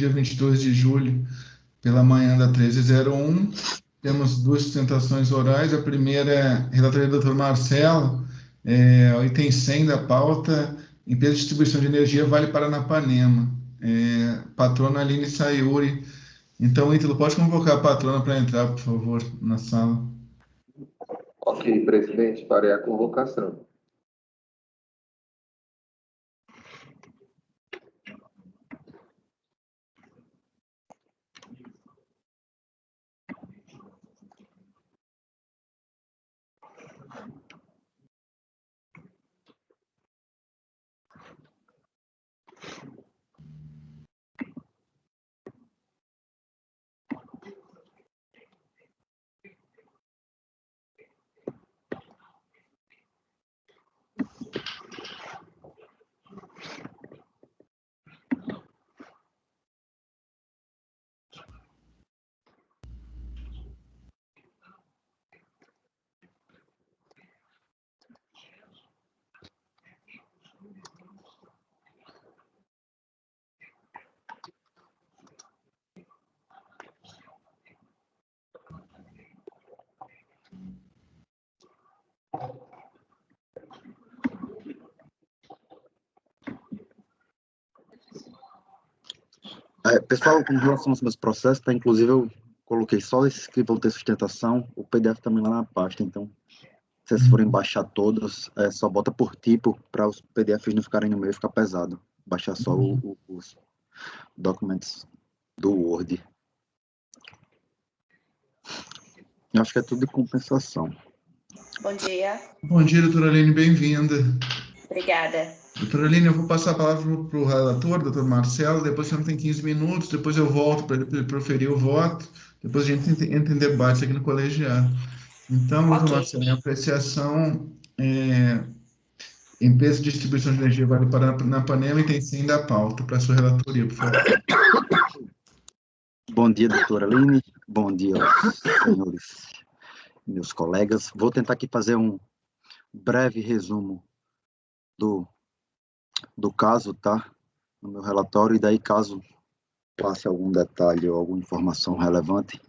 dia 22 de julho, pela manhã da 13h01. Temos duas sustentações orais. A primeira é relatoria do Dr. Marcelo, o item 100 da pauta, empresa de distribuição de energia Vale Paranapanema, patrona Aline Sayuri. Então, Ítalo, pode convocar a patrona para entrar, por favor, na sala. Ok, presidente, farei a convocação. Pessoal, com relação aos meus processos, inclusive eu coloquei só esses que vão ter sustentação, o PDF também lá na pasta, então, se vocês forem baixar todos, só bota por tipo, para os PDFs não ficarem no meio e ficar pesado. Baixar só os documentos do Word. Eu acho que é tudo de compensação. Bom dia. Bom dia, doutora Aline, bem-vinda. Obrigada. Doutora Aline, eu vou passar a palavra para o relator, doutor Marcelo, depois você não tem 15 minutos, depois eu volto para ele proferir o voto, depois a gente entra em debate aqui no colegiado. Então, doutor Marcelo, em apreciação, empresa de distribuição de energia Vale Paranapanema e tem sim da pauta para a sua relatoria, por favor. Bom dia, doutora Aline, bom dia aos senhores, meus colegas. Vou tentar aqui fazer um breve resumo do caso, tá? No meu relatório, e daí, caso passe algum detalhe ou alguma informação relevante,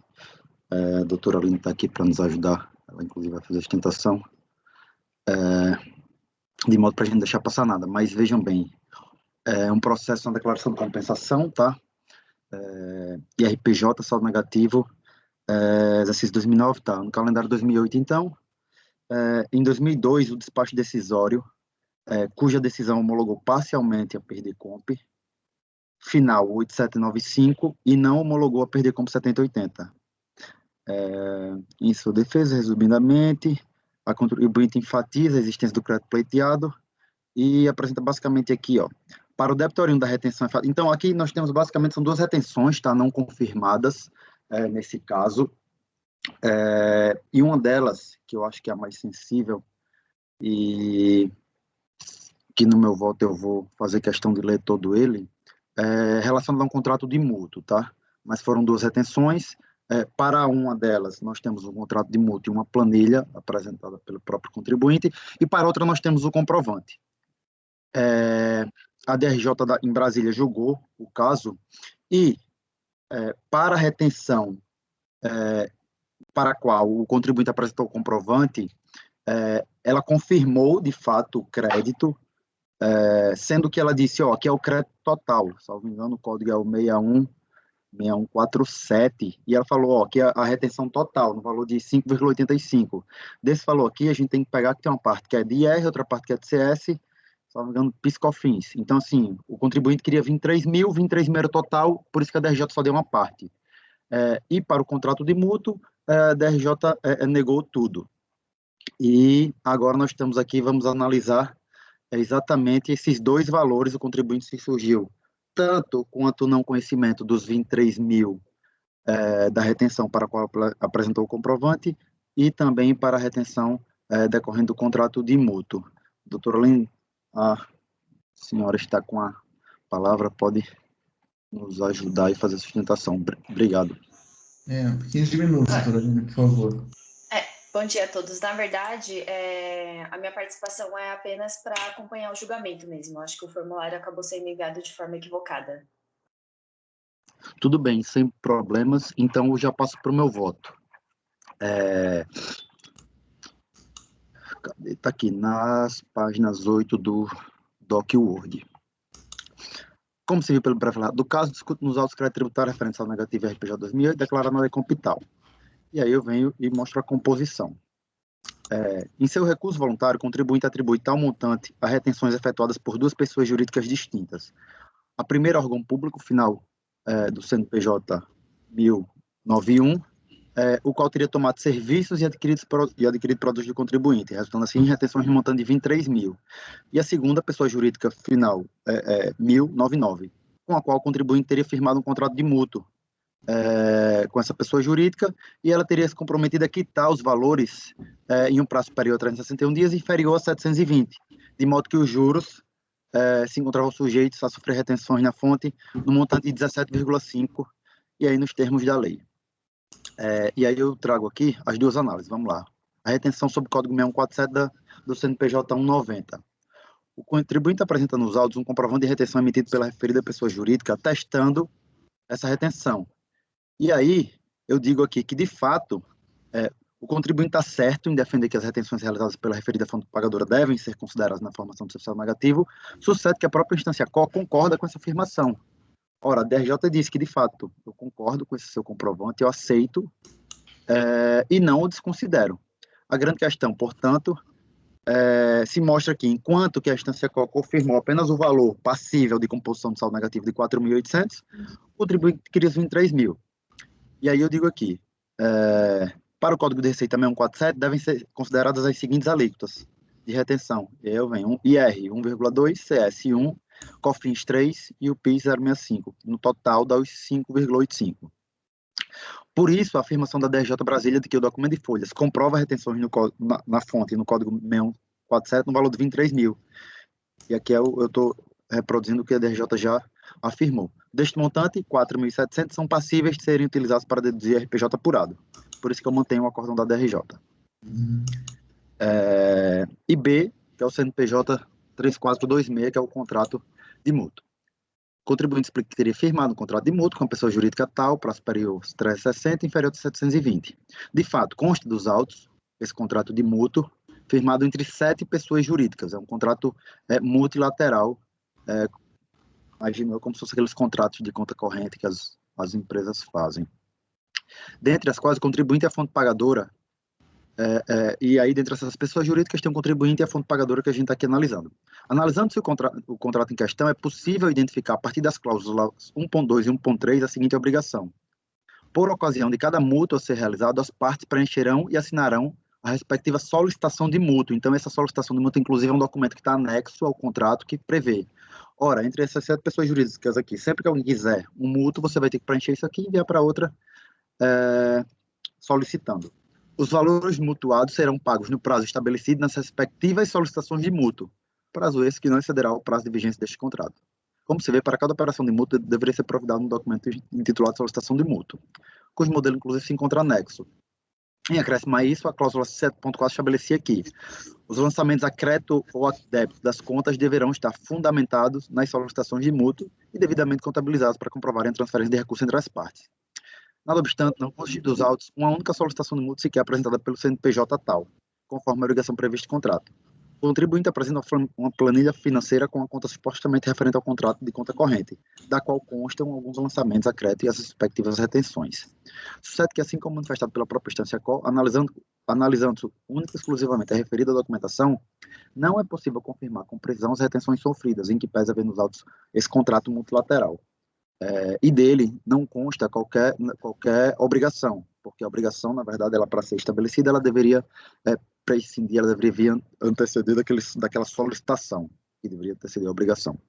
a doutora Aline está aqui para nos ajudar, ela inclusive vai fazer a sustentação, de modo para a gente não deixar passar nada, mas vejam bem, é um processo, uma declaração de compensação, tá? IRPJ, saldo negativo, exercício 2009, tá? No calendário 2008, então, em 2002, o despacho decisório, cuja decisão homologou parcialmente a Perdecomp, final 8795, e não homologou a Perdecomp 7080. Em sua defesa, resumidamente, a contribuinte enfatiza a existência do crédito pleiteado e apresenta basicamente aqui, ó, para o debitorino da retenção. Então, aqui nós temos basicamente, são duas retenções, tá, não confirmadas, nesse caso, e uma delas, que eu acho que é a mais sensível, e que no meu voto eu vou fazer questão de ler todo ele, relacionado a um contrato de mútuo, tá? Mas foram duas retenções. Para uma delas, nós temos um contrato de mútuo e uma planilha apresentada pelo próprio contribuinte, e para outra nós temos o comprovante. A DRJ em Brasília julgou o caso, e para a retenção para a qual o contribuinte apresentou o comprovante, ela confirmou, de fato, o crédito, sendo que ela disse, ó, que é o crédito total, salvo engano, o código é o 6147, e ela falou, ó, que a retenção total, no valor de 5,85. Desse valor aqui, a gente tem que pegar que tem uma parte que é de IR, outra parte que é de CS, salvo engano, PIS/COFINS. Então, assim, o contribuinte queria 23 mil era total, por isso que a DRJ só deu uma parte. E para o contrato de mútuo, a DRJ negou tudo. E agora nós estamos aqui, vamos analisar exatamente esses dois valores. O contribuinte se surgiu tanto quanto o não conhecimento dos 23 mil da retenção para a qual apresentou o comprovante, e também para a retenção decorrendo do contrato de mútuo. Doutora Aline, a senhora está com a palavra, pode nos ajudar e fazer a sustentação. Obrigado. 15 minutos, doutora Aline, por favor. Bom dia a todos. Na verdade, a minha participação é apenas para acompanhar o julgamento mesmo. Acho que o formulário acabou sendo enviado de forma equivocada. Tudo bem, sem problemas. Então, eu já passo para o meu voto. Está aqui, nas páginas 8 do DocWord. Como se viu pelo pré-falado do caso, discute nos autos crédito tributário referentes ao negativo RPJ 2008, declarado na lei compital. E aí eu venho e mostro a composição. Em seu recurso voluntário, o contribuinte atribui tal montante a retenções efetuadas por duas pessoas jurídicas distintas. A primeira, órgão público final do CNPJ 1091, o qual teria tomado serviços e adquirido produtos do contribuinte, resultando assim em retenções no montante de 23 mil. E a segunda, pessoa jurídica final, 1099, com a qual o contribuinte teria firmado um contrato de mútuo com essa pessoa jurídica, e ela teria se comprometido a quitar os valores em um prazo superior a 361 dias e inferior a 720, de modo que os juros se encontravam sujeitos a sofrer retenções na fonte no montante de 17,5, e aí nos termos da lei. E aí eu trago aqui as duas análises, vamos lá. A retenção sob o Código 6147 do CNPJ 190. O contribuinte apresenta nos autos um comprovante de retenção emitido pela referida pessoa jurídica atestando essa retenção. E aí eu digo aqui que, de fato, o contribuinte está certo em defender que as retenções realizadas pela referida fonte pagadora devem ser consideradas na formação do seu saldo negativo. Sucede que a própria instância COR concorda com essa afirmação. Ora, a DRJ disse que, de fato, eu concordo com esse seu comprovante, eu aceito e não o desconsidero. A grande questão, portanto, se mostra aqui, enquanto que a instância COR confirmou apenas o valor passível de composição do saldo negativo de 4.800, o contribuinte queria 23 mil. E aí eu digo aqui, para o Código de Receita 6147, devem ser consideradas as seguintes alíquotas de retenção. E aí eu venho IR 1,2, CS 1, COFINS 3 e o PIS 065. No total dá os 5,85. Por isso, a afirmação da DRJ Brasília de que o documento de folhas comprova retenções na fonte, no Código 6147, no valor de 23 mil. E aqui eu estou reproduzindo o que a DRJ já afirmou. Deste montante, 4.700 são passíveis de serem utilizados para deduzir RPJ apurado. Por isso que eu mantenho o acórdão da DRJ. E B, que é o CNPJ 3426, que é o contrato de mútuo. O contribuinte explica que teria firmado um contrato de mútuo com a pessoa jurídica tal, para superior a 360 e inferior a 720. De fato, consta dos autos esse contrato de mútuo firmado entre 7 pessoas jurídicas. É um contrato multilateral, imagina como se fossem aqueles contratos de conta corrente que as empresas fazem. Dentre as quais o contribuinte e a fonte pagadora, e aí dentre essas pessoas jurídicas tem um contribuinte e a fonte pagadora que a gente está aqui analisando. Analisando se o contrato em questão, é possível identificar a partir das cláusulas 1.2 e 1.3 a seguinte obrigação. Por ocasião de cada mútuo a ser realizado, as partes preencherão e assinarão a respectiva solicitação de mútuo. Então, essa solicitação de mútuo, inclusive, é um documento que está anexo ao contrato que prevê. Ora, entre essas 7 pessoas jurídicas aqui, sempre que alguém quiser um mútuo, você vai ter que preencher isso aqui e enviar para outra solicitando. Os valores mutuados serão pagos no prazo estabelecido nas respectivas solicitações de mútuo, prazo esse que não excederá o prazo de vigência deste contrato. Como se vê, para cada operação de mútuo deveria ser providado um documento intitulado solicitação de mútuo, cujo modelo, inclusive, se encontra anexo. Em acréscimo a isso, a cláusula 7.4 estabelecia que os lançamentos a crédito ou a débito das contas deverão estar fundamentados nas solicitações de mútuo e devidamente contabilizados para comprovarem a transferência de recursos entre as partes. Nada obstante, não conste dos autos uma única solicitação de mútuo sequer apresentada pelo CNPJ tal, conforme a obrigação prevista em contrato. O contribuinte apresenta uma planilha financeira com a conta supostamente referente ao contrato de conta corrente, da qual constam alguns lançamentos a crédito e as respectivas retenções. Sucede que, assim como manifestado pela própria instância COR, analisando única e exclusivamente a referida documentação, não é possível confirmar com precisão as retenções sofridas, em que pese haver nos autos esse contrato multilateral. E dele não consta qualquer obrigação, porque a obrigação, na verdade, ela para ser estabelecida, ela deveria prescindir, ela deveria anteceder daquela solicitação, que deveria anteceder a obrigação.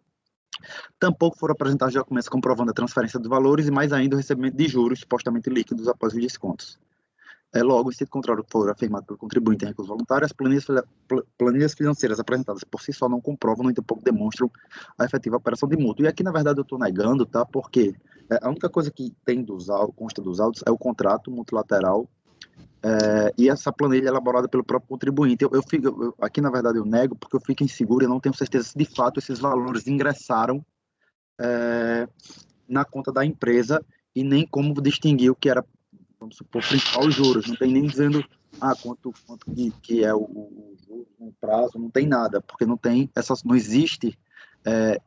Tampouco foram apresentados documentos comprovando a transferência de valores e, mais ainda, o recebimento de juros supostamente líquidos após os descontos. Logo, se contrário for afirmado pelo contribuinte em recurso voluntário, as planilhas financeiras apresentadas por si só não comprovam, nem tampouco demonstram a efetiva operação de mútuo. E aqui, na verdade, eu estou negando, tá? Porque a única coisa que tem consta dos autos é o contrato multilateral e essa planilha elaborada pelo próprio contribuinte. Aqui, na verdade, eu nego porque eu fico inseguro e não tenho certeza se, de fato, esses valores ingressaram na conta da empresa e nem como distinguir o que era, vamos supor, principal os juros. Não tem nem dizendo quanto que é o juro, o prazo, não tem nada, porque não existe,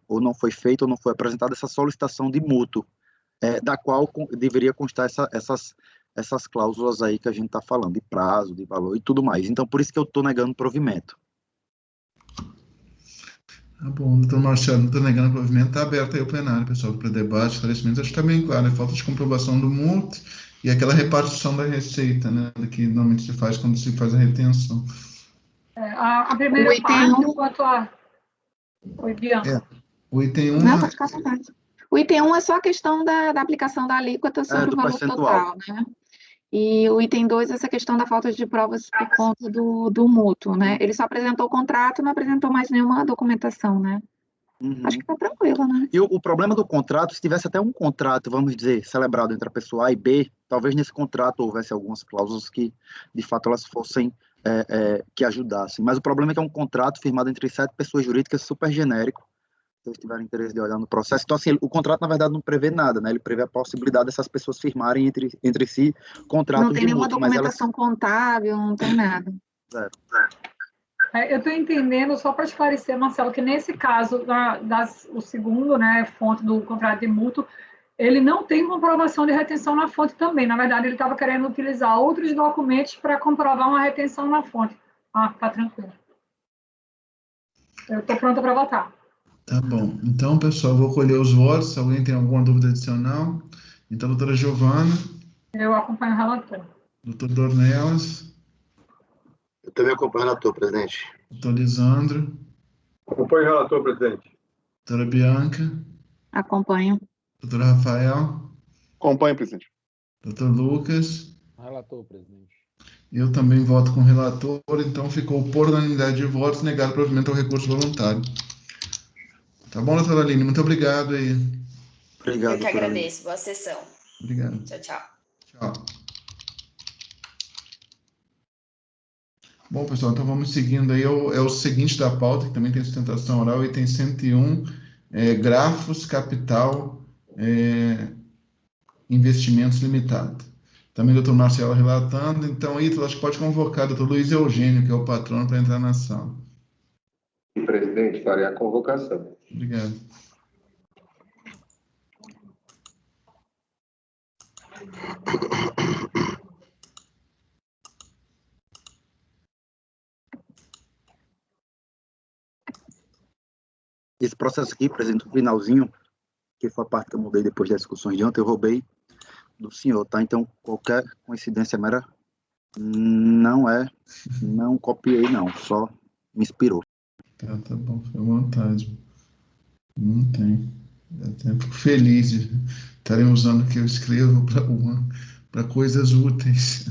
ou não foi feito, ou não foi apresentada essa solicitação de mútuo, da qual deveria constar essas cláusulas aí que a gente está falando, de prazo, de valor e tudo mais. Então, por isso que eu estou negando o provimento. Tá bom, doutor Marcelo, não estou negando o provimento, está aberto aí o plenário, pessoal, para debate, esclarecimento. Acho que está bem claro, é falta de comprovação do mútuo e aquela repartição da receita, né, que normalmente se faz quando se faz a retenção. A primeira parte, quanto a... Oi, Bianca. O item 1... Não, pode ficar à vontade. O item 1 é só a questão da aplicação da alíquota sobre o valor percentual. total, né? E o item 2 é essa questão da falta de provas por conta do mútuo, né? Ele só apresentou o contrato, não apresentou mais nenhuma documentação, né? Uhum. Acho que tá tranquilo, né? E o problema do contrato, se tivesse até um contrato, vamos dizer, celebrado entre a pessoa A e B, talvez nesse contrato houvesse algumas cláusulas que, de fato, elas fossem, que ajudassem. Mas o problema é que é um contrato firmado entre 7 pessoas jurídicas super genérico, se vocês tiverem interesse de olhar no processo. Então, assim, o contrato, na verdade, não prevê nada, né? Ele prevê a possibilidade dessas pessoas firmarem entre si contratos Não tem de nenhuma mútuo, documentação contábil, não tem nada. Eu estou entendendo, só para esclarecer, Marcelo, que nesse caso, o segundo, né, fonte do contrato de mútuo, ele não tem comprovação de retenção na fonte também. Na verdade, ele estava querendo utilizar outros documentos para comprovar uma retenção na fonte. Tá tranquilo. Eu estou pronta para votar. Tá bom. Então, pessoal, vou colher os votos. Se alguém tem alguma dúvida adicional. Então, doutora Giovana. Eu acompanho o relator. Doutor Dornelas. Eu também acompanho o relator, presidente. Doutor Lisandro. Acompanho o relator, presidente. Doutora Bianca. Acompanho. Doutor Rafael. Acompanho, presidente. Doutor Lucas. Relator, presidente. Eu também voto com o relator, então ficou por unanimidade de votos negado o provimento ao recurso voluntário. Tá bom, doutora Aline? Muito obrigado aí. Obrigado. Eu que agradeço. Boa sessão. Obrigado. Tchau, tchau. Tchau. Bom, pessoal, então vamos seguindo aí. É o seguinte da pauta, que também tem sustentação oral, item 101, Grafos Capital Investimentos Limitado. Também o doutor Marcelo relatando. Então, Ítalo, acho que pode convocar o doutor Luiz Eugênio, que é o patrono, para entrar na sala. Presidente, farei a convocação. Obrigado. Esse processo aqui, presidente, no finalzinho, que foi a parte que eu mudei depois das discussões de ontem, eu roubei do senhor, tá? Então, qualquer coincidência mera não copiei, não, só me inspirou. Tá bom, fica à vontade. Não tem. Eu até fico feliz de estarem usando o que eu escrevo para coisas úteis.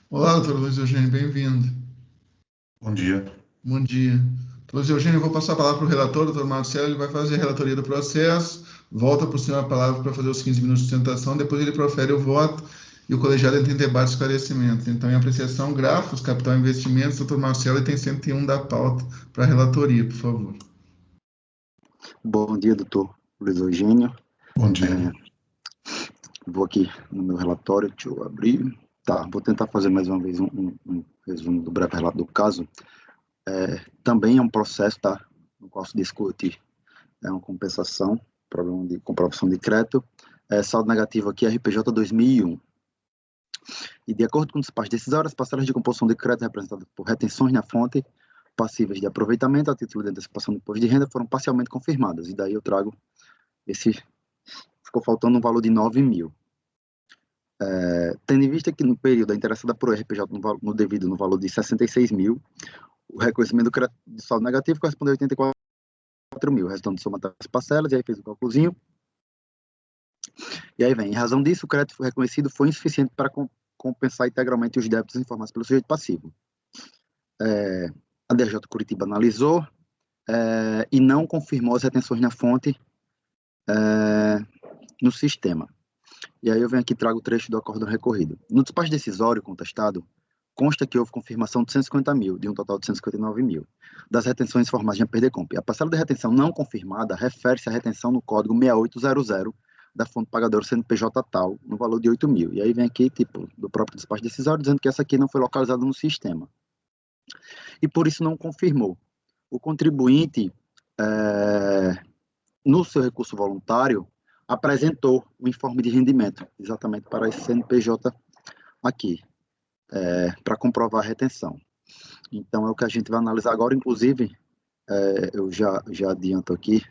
Olá, doutor Luiz Eugênio, bem-vindo. Bom dia. Bom dia. Doutor Luiz Eugênio, eu vou passar a palavra para o relator, doutor Marcelo, ele vai fazer a relatoria do processo, volta para o senhor a palavra para fazer os 15 minutos de sustentação, depois ele profere o voto e o colegiado entra em debate e esclarecimento. Então, em apreciação, Grafos, Capital e Investimentos, doutor Marcelo, item 101 da pauta para a relatoria, por favor. Bom dia, doutor Luiz Eugênio. Bom dia. Vou aqui no meu relatório, deixa eu abrir. Tá, vou tentar fazer mais uma vez um resumo do breve relato do caso. Também é um processo, tá, no qual se discute uma compensação, problema de comprovação de crédito. Saldo negativo aqui, RPJ 2001. E de acordo com o despacho decisório, as parcelas de composição de crédito representadas por retenções na fonte, passíveis de aproveitamento a título de antecipação do imposto de renda, foram parcialmente confirmadas. E daí eu trago ficou faltando um valor de 9 mil. Tendo em vista que no período a interessada por RPJ no devido no valor de 66 mil, o reconhecimento do saldo negativo correspondeu a 84 mil, resultando de somatória das parcelas, e aí fez o cálculozinho. E aí vem, em razão disso, o crédito reconhecido foi insuficiente para compensar integralmente os débitos informados pelo sujeito passivo. A DJ Curitiba analisou e não confirmou as retenções na fonte no sistema. E aí eu venho aqui e trago o trecho do acórdão recorrido. No despacho decisório contestado, consta que houve confirmação de 150 mil, de um total de 159 mil, das retenções informadas de Perdeconp. A parcela de retenção não confirmada refere-se à retenção no código 6800 da fonte pagadora CNPJ tal, no valor de 8 mil. E aí vem aqui, tipo, do próprio despacho decisório, dizendo que essa aqui não foi localizada no sistema. E por isso não confirmou. O contribuinte, no seu recurso voluntário, apresentou o informe de rendimento, exatamente para esse CNPJ aqui, para comprovar a retenção. Então, é o que a gente vai analisar agora, inclusive, eu já adianto aqui,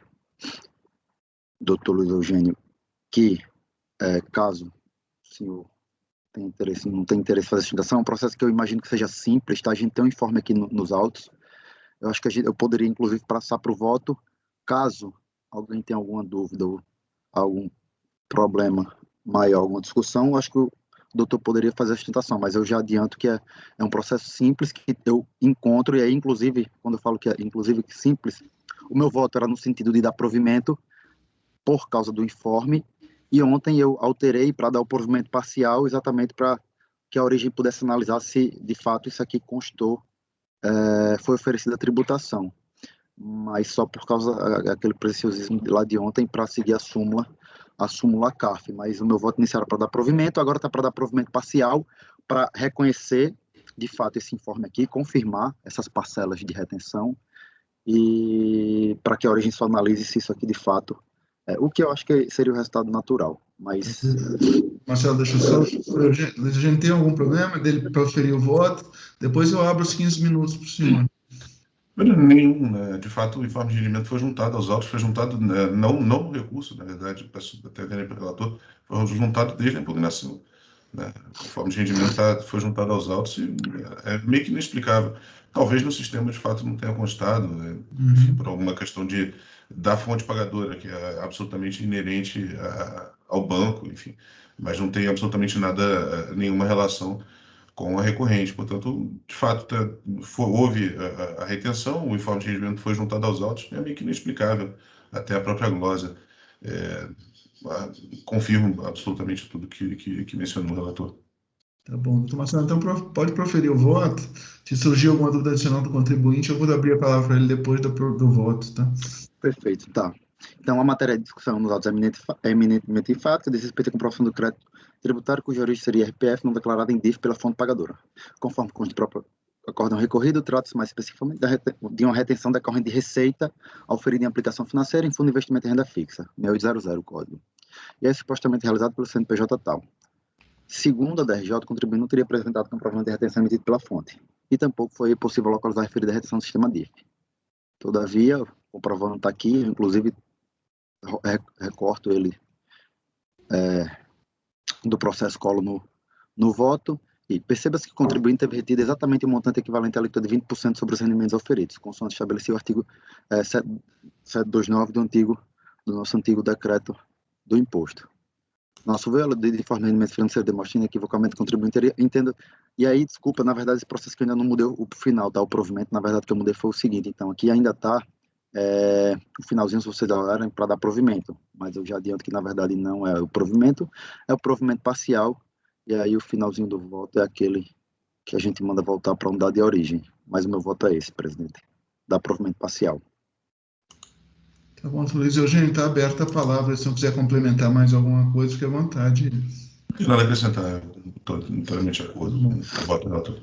doutor Luiz Eugênio, que caso o senhor tenha interesse, não tenha interesse em fazer sustentação, é um processo que eu imagino que seja simples, tá? A gente tem um informe aqui nos autos, eu acho que eu poderia, inclusive, passar para o voto, caso alguém tenha alguma dúvida ou algum problema maior, alguma discussão, eu acho que o doutor poderia fazer a sustentação, mas eu já adianto que é um processo simples que eu encontro, e aí, inclusive, quando eu falo que é inclusive simples, o meu voto era no sentido de dar provimento por causa do informe, e ontem eu alterei para dar o provimento parcial, exatamente para que a origem pudesse analisar se, de fato, isso aqui constou, foi oferecida a tributação, mas só por causa daquele preciosismo lá de ontem, para seguir a súmula CARF, mas o meu voto inicial era para dar provimento, agora está para dar provimento parcial, para reconhecer, de fato, esse informe aqui, confirmar essas parcelas de retenção, e para que a origem só analise se isso aqui, de fato, o que eu acho que seria o resultado natural, mas... Marcelo, deixa eu só... A gente tem algum problema dele proferir o voto? Depois eu abro os 15 minutos para o senhor. Nenhum, né? De fato, o informe de rendimento foi juntado aos autos, foi juntado, né, não no recurso, na verdade, peço até ver para o relator, foi juntado desde a impugnação. Né? O informe de rendimento foi juntado aos autos e é meio que inexplicável. Talvez no sistema, de fato, não tenha constado, enfim, por alguma questão da fonte pagadora, que é absolutamente inerente ao banco, enfim, mas não tem absolutamente nada, nenhuma relação com a recorrente. Portanto, de fato, houve a retenção, o informe de rendimento foi juntado aos autos, é meio que inexplicável, até a própria glosa. Confirmo absolutamente tudo que mencionou o relator. Tá bom, doutor Marcelo, então pode proferir o voto. Se surgir alguma dúvida adicional do contribuinte, eu vou abrir a palavra para ele depois do voto, tá? Perfeito, tá. Então, a matéria de discussão nos autos é eminentemente enfática, diz respeito à comprovação do crédito tributário, cuja origem seria RPF não declarada em DIF pela fonte pagadora. Conforme consta do próprio acórdão recorrido, trata-se mais especificamente de uma retenção decorrente de receita oferida em aplicação financeira em fundo de investimento em renda fixa, 6800 o código. E é supostamente realizado pelo CNPJ tal. Segundo a DRJ, o contribuinte não teria apresentado comprovante de retenção emitido pela fonte, e tampouco foi possível localizar a referida retenção do sistema DIF. Todavia, o comprovante está aqui, inclusive recorto ele do processo colo no voto, e perceba-se que o contribuinte teve retido exatamente o montante equivalente à alíquota de 20% sobre os rendimentos oferidos, consoante estabelecido o artigo 729 do nosso antigo decreto do imposto. Nosso velo de informe de rendimento financeiro demonstra inequivocamente que o contribuinte entendo. E aí, desculpa, na verdade, esse processo que eu ainda não mudei o final, tá? O provimento, na verdade, que eu mudei foi o seguinte. Então, aqui ainda está o finalzinho, se vocês olharem, para dar provimento. Mas eu já adianto que, na verdade, não é o provimento, é o provimento parcial. E aí, o finalzinho do voto é aquele que a gente manda voltar para a unidade de origem. Mas o meu voto é esse, presidente. Dar provimento parcial. Tá bom, Luiz Eugênio, está aberta a palavra. Se não quiser complementar mais alguma coisa, fique à vontade. Não tem nada a acrescentar, estou inteiramente de acordo com o voto do relator.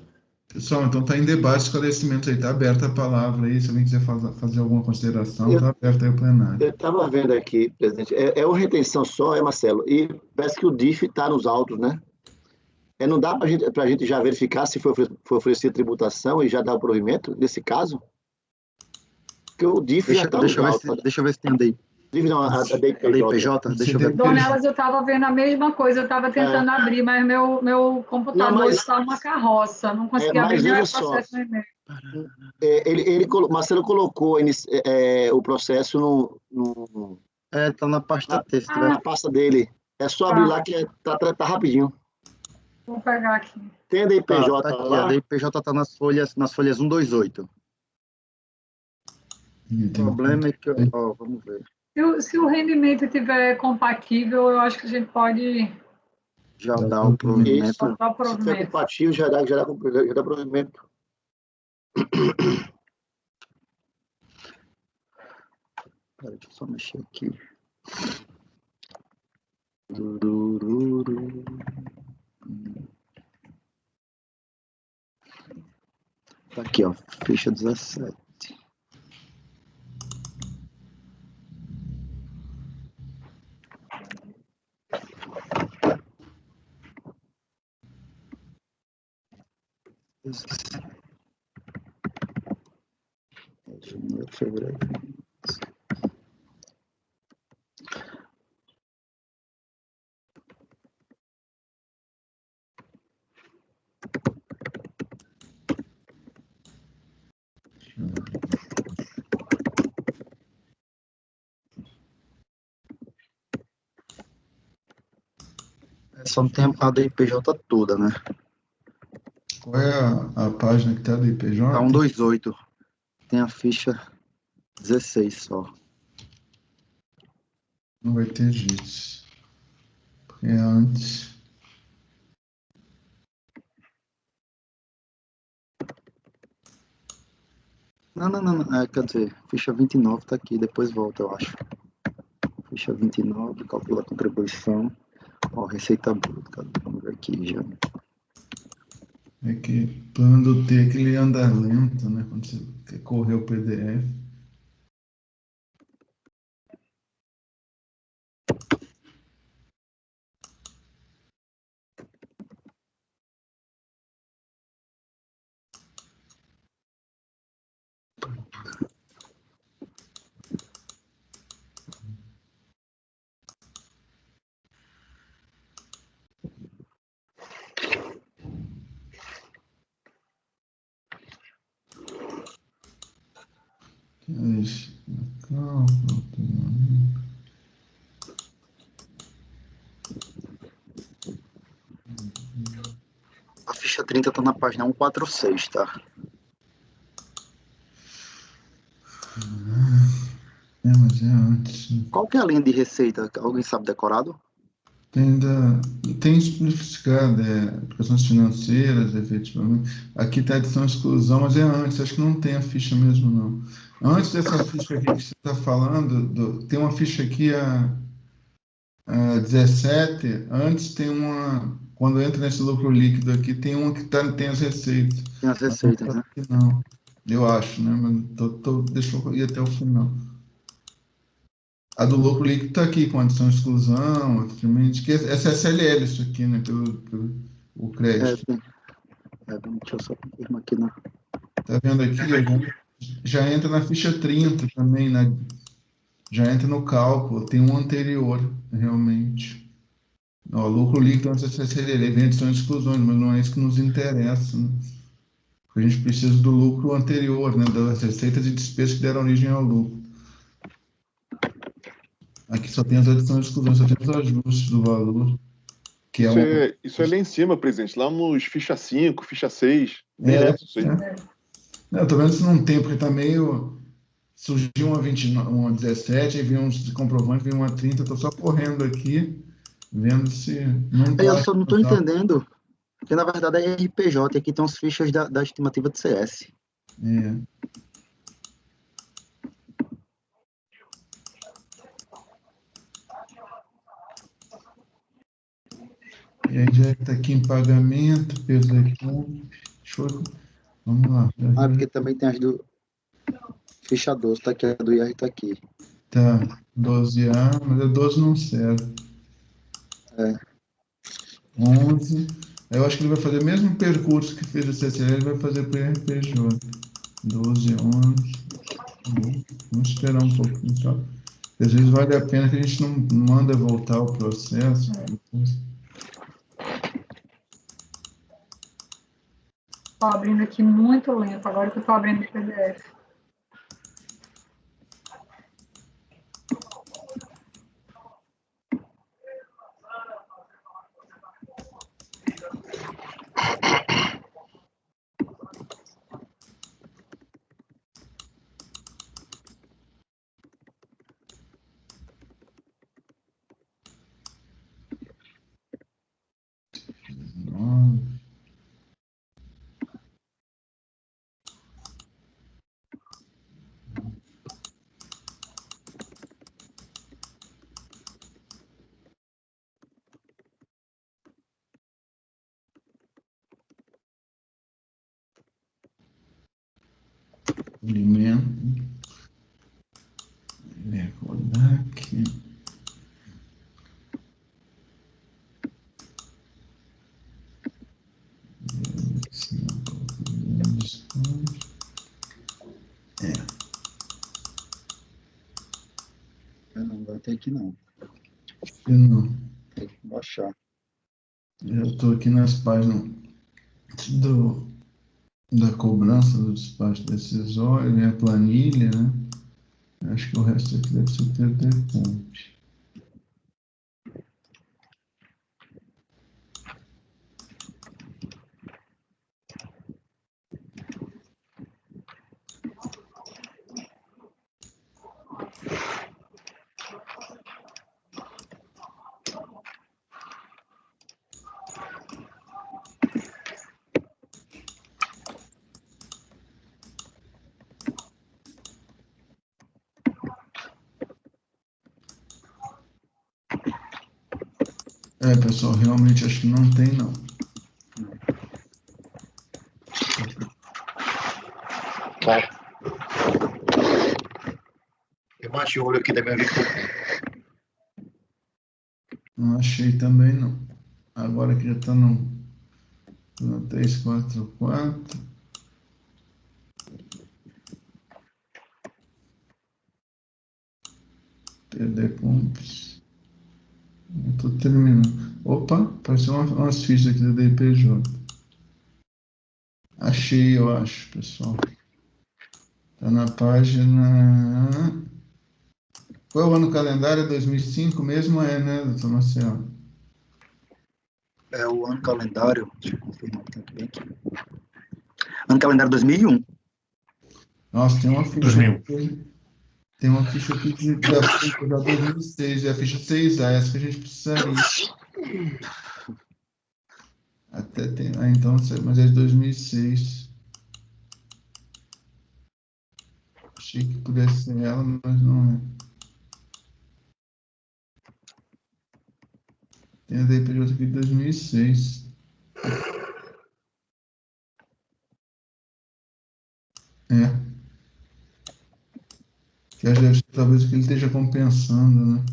Pessoal, então está em debate, esclarecimento aí, está aberta a palavra aí, se alguém quiser fazer alguma consideração, está aberto aí o plenário. Eu estava vendo aqui, presidente, é uma retenção só, Marcelo? E parece que o DIF está nos autos, né? Não dá para a gente já verificar se foi oferecida tributação e já dar o provimento, nesse caso? Porque o DIF já está nos autos. Deixa eu ver se tem a DIP. DIF não, a DIPJ. Deixa eu ver. Donelas, eu estava vendo a mesma coisa, eu estava tentando abrir, mas meu computador está uma carroça, não conseguia abrir nem o processo no e-mail. Marcelo colocou o processo no... Está na pasta texto. Na pasta dele. É só abrir lá que tá rapidinho. Vou pegar aqui. Tem a DIPJ lá? A DIPJ está nas folhas 128. O problema é que... vamos ver. Se o rendimento estiver compatível, eu acho que a gente pode Já dá o Isso, provimento. Só dá o se for provimento. compatível, já dá provimento. Pera, deixa eu só mexer aqui. Durururu. Tá aqui, ó, ficha 17. Janeiro, fevereiro. Só não tem a DIPJ toda, né? Qual é a página que tá do IPJ? Tá 128. Tem a ficha 16 só. Não vai ter jeito. Porque é antes. Não. Quer dizer, ficha 29 tá aqui, depois volta, eu acho. Ficha 29, calcula a contribuição. Ó, receita bruta, vamos ver aqui já. É que plano do T é que ele anda lento, né? Quando você quer correr o PDF. A ficha 30 tá na página 146, tá? Mas é antes. Qual que é a linha de receita? Alguém sabe decorado? Tem especificado, aplicações financeiras, efetivamente. Aqui está a adição e exclusão, mas é antes, acho que não tem a ficha mesmo, não. Antes dessa ficha aqui que você está falando, tem uma ficha aqui, a 17, antes tem uma, quando entra nesse lucro líquido aqui, tem uma que tem as receitas. Tem as receitas, né? Não, eu acho, né? Mas deixa eu ir até o final. A do lucro líquido está aqui, com adição e exclusão, efetivamente, que essa é SLL, isso aqui, né? Pelo o crédito. Deixa eu só confirmar aqui, né? Tá vendo aqui? Já entra na ficha 30 também, né? Já entra no cálculo, tem um anterior, realmente. Ó, lucro líquido antes da SLL, vem adição e exclusões, mas não é isso que nos interessa, né? A gente precisa do lucro anterior, né? Das receitas e despesas que deram origem ao lucro. Aqui só tem as adições e exclusões, só tem os ajustes do valor. Que Isso é lá em cima, presidente, lá nos ficha 5, ficha 6, bem antes disso aí. Eu tô vendo se não tem, porque tá meio... Surgiu uma 29, uma 17, aí veio uns comprovantes, veio uma 30, tô só correndo aqui, vendo se não tá... Eu só não tô entendendo, porque na verdade é RPJ, e aqui tem as fichas da estimativa de CS. E aí já está aqui em pagamento, peso da compra. Vamos lá. Porque também tem as do ficha 12, tá aqui, a do IR tá aqui. Tá, 12A, mas a 12 não serve. 11. Eu acho que ele vai fazer o mesmo percurso que fez o CCL, ele vai fazer para o RPJ. 12, 11. Vamos esperar um pouquinho só. Às vezes vale a pena que a gente não manda voltar o processo. Estou abrindo aqui muito lento, agora que eu estou abrindo o PDF. Alimento. Recordar aqui. Não vai ter aqui, não. Não. Tem que baixar. Eu estou aqui nas páginas da cobrança do despacho decisório, né? A planilha, né? Acho que o resto aqui deve ser TD-Ponte. Pessoal, realmente acho que não tem, não. Eu bati o olho aqui da minha vida. Não achei também, não. Agora que já está no 344. TD-Pumps. Estou terminando. Opa, apareceu umas fichas aqui do DPJ. Achei, eu acho, pessoal. Está na página... Qual é o ano calendário? 2005 mesmo? Né, doutor Marcelo? É o ano calendário, deixa eu confirmar bem aqui. Ano calendário 2001. Nossa, tem uma ficha 2001. aqui. Tem uma ficha aqui da 2006, é a ficha 6A, essa que a gente precisaria. Até tem... então, mas é de 2006. Achei que pudesse ser ela, mas não é. Tem a DPJ aqui de 2006. Que acho que deve ser talvez o que ele esteja compensando, né?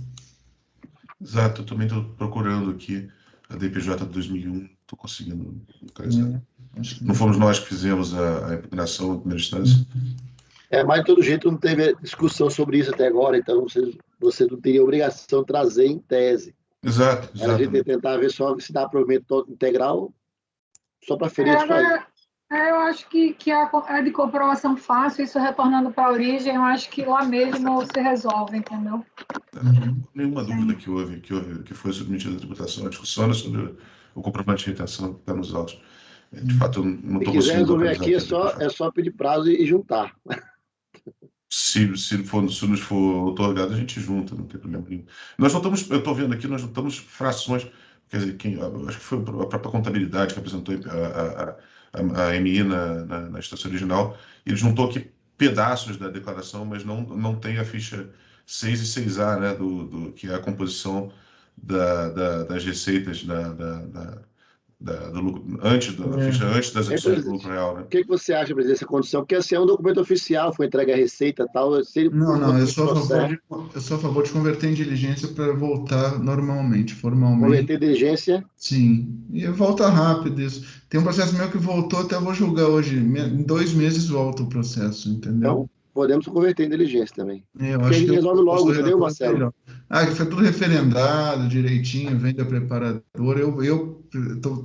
Exato, eu também estou procurando aqui a DPJ de 2001, estou conseguindo localizar. Não fomos nós que fizemos a impugnação em primeira instância. Mas de todo jeito não teve discussão sobre isso até agora, então você não teria obrigação de trazer em tese. Exato, A gente tentar ver só se dá provimento integral só para ferir isso aí. Eu acho que é de comprovação fácil, isso retornando para a origem, eu acho que lá mesmo se resolve, entendeu? Nenhuma dúvida que foi submetida à tributação. A discussão era sobre o comprovante de retenção que está nos autos. De fato, eu não estou conseguindo. Se quiser resolver aqui, é só pedir prazo e juntar. Se nos for otorgado, a gente junta, não tem problema nenhum. Nós juntamos, eu estou vendo aqui, nós juntamos frações, quer dizer, acho que foi a própria contabilidade que apresentou a MI na instância original, ele juntou aqui pedaços da declaração, mas não tem a ficha 6 e 6A, né, que é a composição das receitas do lucro, ficha antes das ações do lucro real. Né? O que você acha, presidente, dessa condição? Porque assim, é um documento oficial, foi entregue à Receita e tal. Não, eu sou a favor de converter em diligência para voltar normalmente, formalmente. Converter em diligência? Sim, e volta rápido isso. Tem um processo meu que voltou, até vou julgar hoje. Em 2 meses volta o processo, entendeu? Então, podemos converter em diligência também. Eu porque acho que resolve logo, entendeu, Marcelo? Que foi tudo referendado, direitinho, vem da preparadora.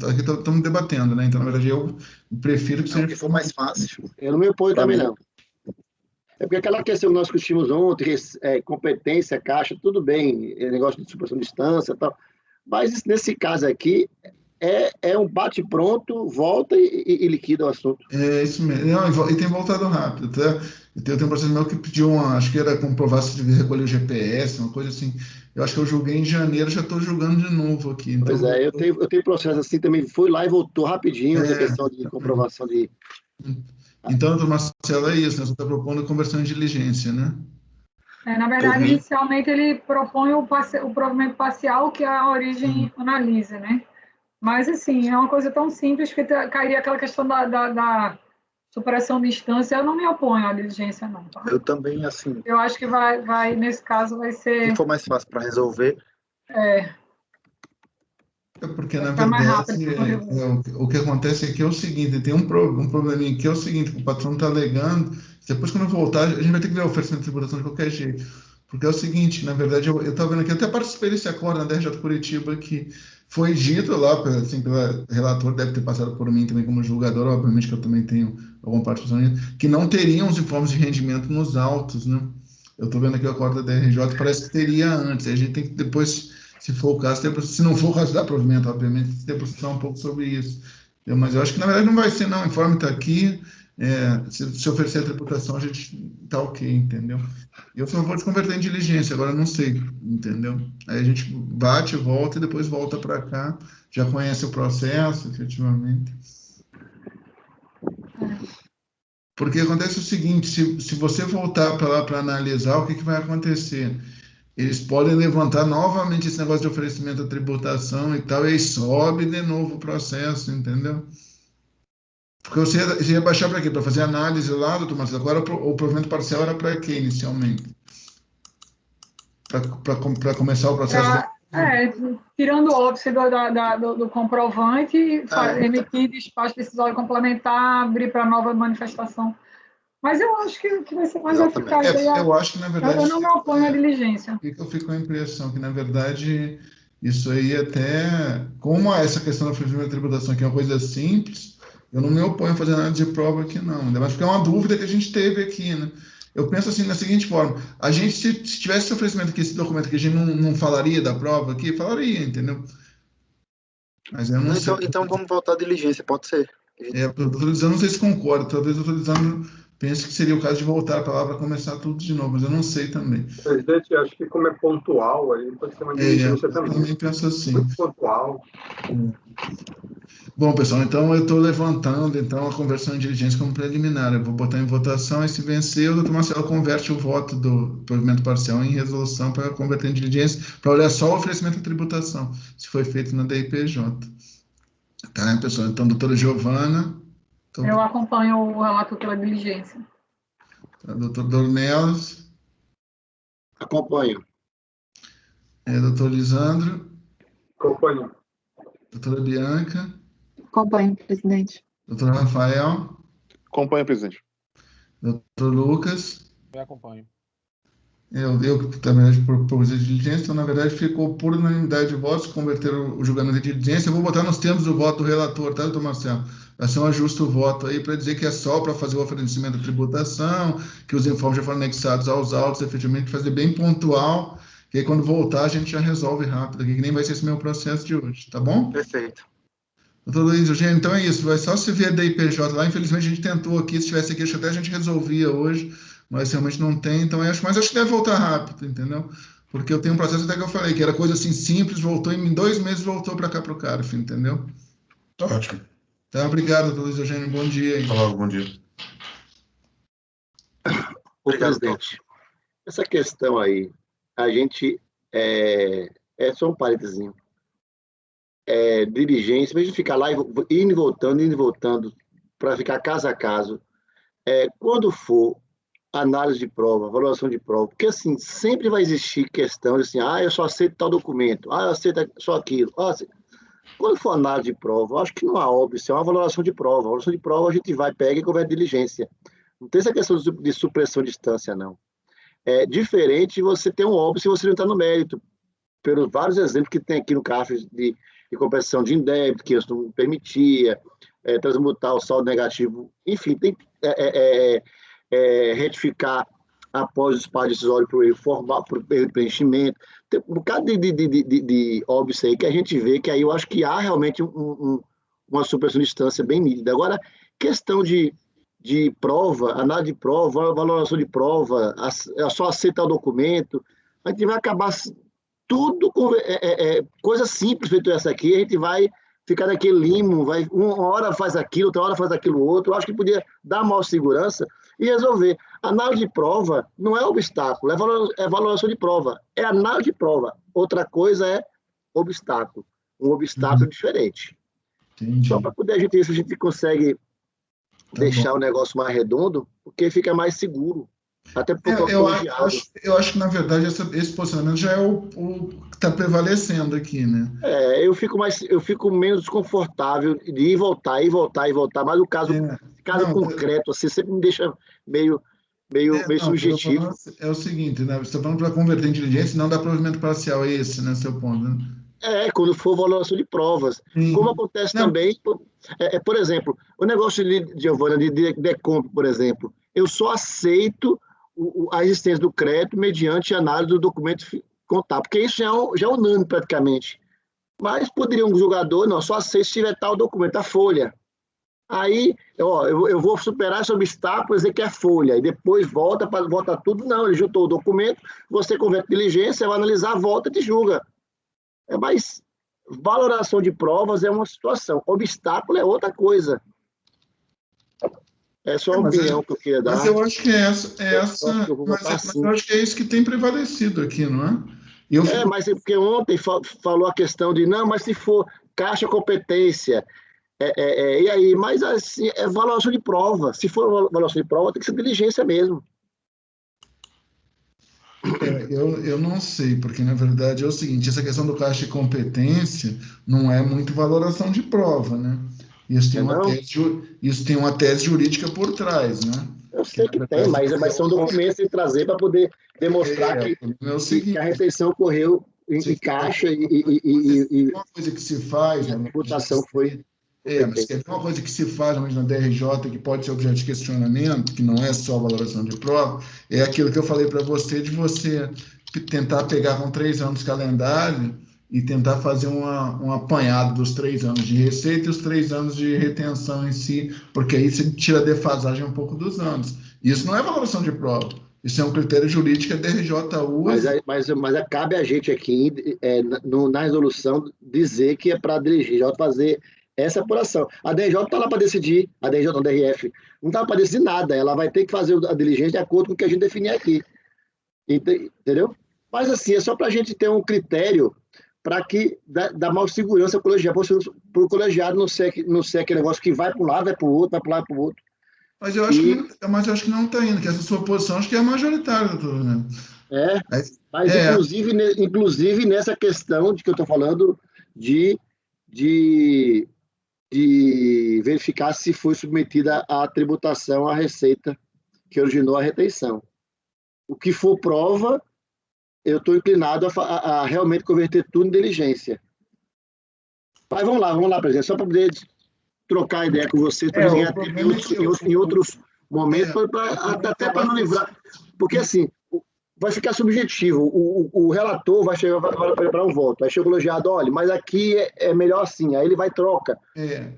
Aqui estamos debatendo, né? Então, na verdade, eu prefiro que seja... que for mais fácil. Eu não me oponho também, não. É porque aquela questão que nós discutimos ontem, competência, caixa, tudo bem, negócio de supressão de instância e tal. Mas nesse caso aqui, é um bate-pronto, volta e liquida o assunto. É isso mesmo. Não, e tem voltado rápido. Tá? Eu tenho um processo meu que pediu acho que era comprovar se devia recolher o GPS, uma coisa assim. Eu acho que eu julguei em janeiro, já estou julgando de novo aqui. Então, pois é, eu tenho processo assim também, fui lá e voltou rapidinho, essa questão de comprovação de... Então, doutor Marcelo, é isso, né? Você está propondo conversão em diligência, né? Na verdade, inicialmente ele propõe o provimento parcial que a origem analisa, né? Mas, assim, é uma coisa tão simples que cairia aquela questão da supressão de instância, eu não me oponho à diligência, não. Tá? Eu também, assim, Eu acho que nesse caso, vai ser... se for mais fácil para resolver, Porque, vai na ficar mais verdade, rápido. o que acontece aqui é o seguinte, tem um probleminha que é o seguinte, que o patrão está alegando, depois quando voltar, a gente vai ter que ver o oferecimento de tributação de qualquer jeito. Porque é o seguinte, na verdade, eu estava vendo aqui, eu até participei desse acordo na DRJ Curitiba, que foi dito lá, assim, pela relator, deve ter passado por mim também como julgador, obviamente que eu também tenho alguma participação nisso, que não teriam os informes de rendimento nos autos, né? Eu estou vendo aqui o acordo da DRJ, parece que teria antes, a gente tem que depois, se for o caso, se não for o caso da provimento, obviamente, debruçar um pouco sobre isso. Mas eu acho que, na verdade, não vai ser, não, o informe está aqui, se oferecer a tributação, a gente está ok, entendeu? Eu só vou te converter em diligência, agora eu não sei, entendeu? Aí a gente bate, volta e depois volta para cá, já conhece o processo, efetivamente. Porque acontece o seguinte, se você voltar para lá para analisar, o que vai acontecer? Eles podem levantar novamente esse negócio de oferecimento à tributação e tal, e aí sobe de novo o processo, entendeu? Porque você ia baixar para quê? Para fazer análise lá, doutor Marcelo? Agora o provimento parcial era para quê inicialmente? Para começar o processo? Tirando o óbice do comprovante, emitir despacho decisório complementar, abrir para nova manifestação. Mas eu acho que vai ser mais eficaz. Eu acho que, na verdade... Eu não me oponho à diligência. Eu fico com a impressão que, na verdade, isso aí até... Como essa questão da oferecimento de tributação aqui é uma coisa simples, eu não me oponho a fazer análise de prova aqui, não. Ainda mais porque é uma dúvida que a gente teve aqui, né? Eu penso assim, da seguinte forma, a gente, se tivesse esse oferecimento aqui, esse documento aqui, a gente não falaria da prova aqui? Falaria, entendeu? Mas eu não sei. Então vamos voltar à diligência, pode ser. Eu estou dizendo, não sei se concordo, talvez eu estou dizendo, penso que seria o caso de voltar para lá para começar tudo de novo, mas eu não sei também. Presidente, acho que como é pontual, aí pode ser uma diligência também. Eu também penso assim. Muito pontual. Bom, pessoal, então eu estou levantando então a conversão em diligência como preliminar. Eu vou botar em votação e se vencer, o doutor Marcelo converte o voto do provimento parcial em resolução para converter em diligência, para olhar só o oferecimento de tributação, se foi feito na DIPJ. Tá, pessoal? Então, doutora Giovana. Eu acompanho o relato pela diligência. Tá, doutor Dornelas. Acompanho. Doutor Lisandro. Acompanho. Doutora Bianca. Acompanho, presidente. Doutor Rafael. Acompanho, presidente. Doutor Lucas. Eu acompanho. Eu também propus a diligência, então, na verdade, ficou por unanimidade de votos, converteram o julgamento de diligência. Eu vou botar nos termos do voto do relator, tá, doutor Marcelo? Vai ser um ajuste o voto aí para dizer que é só para fazer o oferecimento da tributação, que os informes já foram anexados aos autos, efetivamente, fazer bem pontual, que aí quando voltar a gente já resolve rápido aqui, que nem vai ser esse meu processo de hoje, tá bom? Perfeito. Doutor Luiz Eugênio, então é isso, vai só se ver da IPJ lá, infelizmente a gente tentou aqui, se tivesse aqui, acho que até a gente resolvia hoje, mas realmente não tem, então mas acho que deve voltar rápido, entendeu? Porque eu tenho um processo até que eu falei, que era coisa assim simples, voltou em 2 meses, voltou para cá para o CARF, entendeu? Ótimo. Tá, obrigado, doutor Luiz Eugênio, bom dia aí. Olá, bom dia. Obrigado, presidente. Essa questão aí, a gente, é só um parênteses, diligência, em vez de ficar lá indo e voltando, para ficar caso a caso, quando for análise de prova, valoração de prova, porque assim, sempre vai existir questão de assim, eu só aceito tal documento, eu aceito só aquilo. Quando for análise de prova, eu acho que não há óbvio, isso é uma valoração de prova. A valoração de prova a gente pega e converte diligência. Não tem essa questão de supressão de instância, não. É diferente você ter um óbvio se você não está no mérito, pelos vários exemplos que tem aqui no CARF de compensação de indébito, que isso não permitia, transmutar o saldo negativo, enfim, tem retificar após o espaço decisório por erro formal, por erro de preenchimento. Tem um bocado de óbvio aí que a gente vê que aí eu acho que há realmente uma supressão de instância bem nítida. Agora, questão de prova, análise de prova, valoração de prova, só aceitar o documento, a gente vai acabar tudo com coisa simples feito essa aqui, a gente vai ficar naquele limo, uma hora faz aquilo, outra hora faz aquilo outro. Eu acho que podia dar maior segurança e resolver. Análise de prova não é obstáculo, é valoração de prova. É análise de prova. Outra coisa é obstáculo. Um obstáculo diferente. Entendi. Só para poder a gente consegue deixar o negócio mais redondo, porque fica mais seguro. Até porque eu acho que, na verdade, esse posicionamento já é o que está prevalecendo aqui, né? Eu fico menos desconfortável de ir voltar, mas o caso concreto, assim, sempre me deixa meio subjetivo. É o seguinte, né? Você está falando para converter em diligência, não dá provimento parcial, é esse, né, seu ponto, né? Quando for valoração de provas. Sim. Como acontece também, por exemplo, o negócio de Giovana, de decompro, por exemplo, eu só aceito a existência do crédito mediante análise do documento contábil, porque isso já é unânime praticamente. Mas poderia um jogador, não, só aceito se tiver tal documento, a folha. Aí, eu vou superar esse obstáculo, dizer que é folha, e depois volta tudo. Não, ele juntou o documento, você converte diligência, vai analisar, volta e te julga. Mas valoração de provas é uma situação, obstáculo é outra coisa. Essa é a opinião que eu queria dar. Mas eu acho que eu acho que é isso que tem prevalecido aqui, não é? Mas é porque ontem falou a questão de, não, mas se for caixa competência, e aí? Mas assim, é valoração de prova. Se for valoração de prova, tem que ser diligência mesmo. Eu não sei, porque na verdade é o seguinte, essa questão do caixa de competência não é muito valoração de prova, né? Isso tem uma tese jurídica por trás, né? Eu sei que tem, mas são documentos que trazer para poder demonstrar que a retenção ocorreu em caixa e uma coisa que se faz, a tributação foi... mas tem uma coisa que se faz na DRJ que pode ser objeto de questionamento, que não é só valoração de prova, é aquilo que eu falei para você, de você tentar pegar com 3 anos de calendário e tentar fazer um apanhado dos 3 anos de receita e os 3 anos de retenção em si, porque aí você tira a defasagem um pouco dos anos. Isso não é valoração de prova. Isso é um critério jurídico que a DRJ usa. Mas cabe a gente aqui, na resolução, dizer que é para a DRJ fazer essa apuração. A DRJ está lá para decidir, a DRJ não, a DRF, não está para decidir nada, ela vai ter que fazer a diligência de acordo com o que a gente definir aqui. Entendeu? Mas assim, é só para a gente ter um critério para que dá mais segurança para o colegiado não ser aquele negócio que vai para um lado, vai para o outro, vai para um lado, para o outro. Mas eu acho que não está indo, que essa sua posição acho que é a majoritária, doutor, né? Inclusive nessa questão de que eu estou falando de verificar se foi submetida à tributação a receita que originou a retenção. O que for prova, eu estou inclinado a realmente converter tudo em diligência. Mas vamos lá, presidente, só para poder trocar ideia com vocês, em outros momentos, até para não livrar. Porque, assim, vai ficar subjetivo. O relator vai preparar um voto. Aí chega o colegiado, olha, mas aqui é melhor assim. Aí ele vai e troca.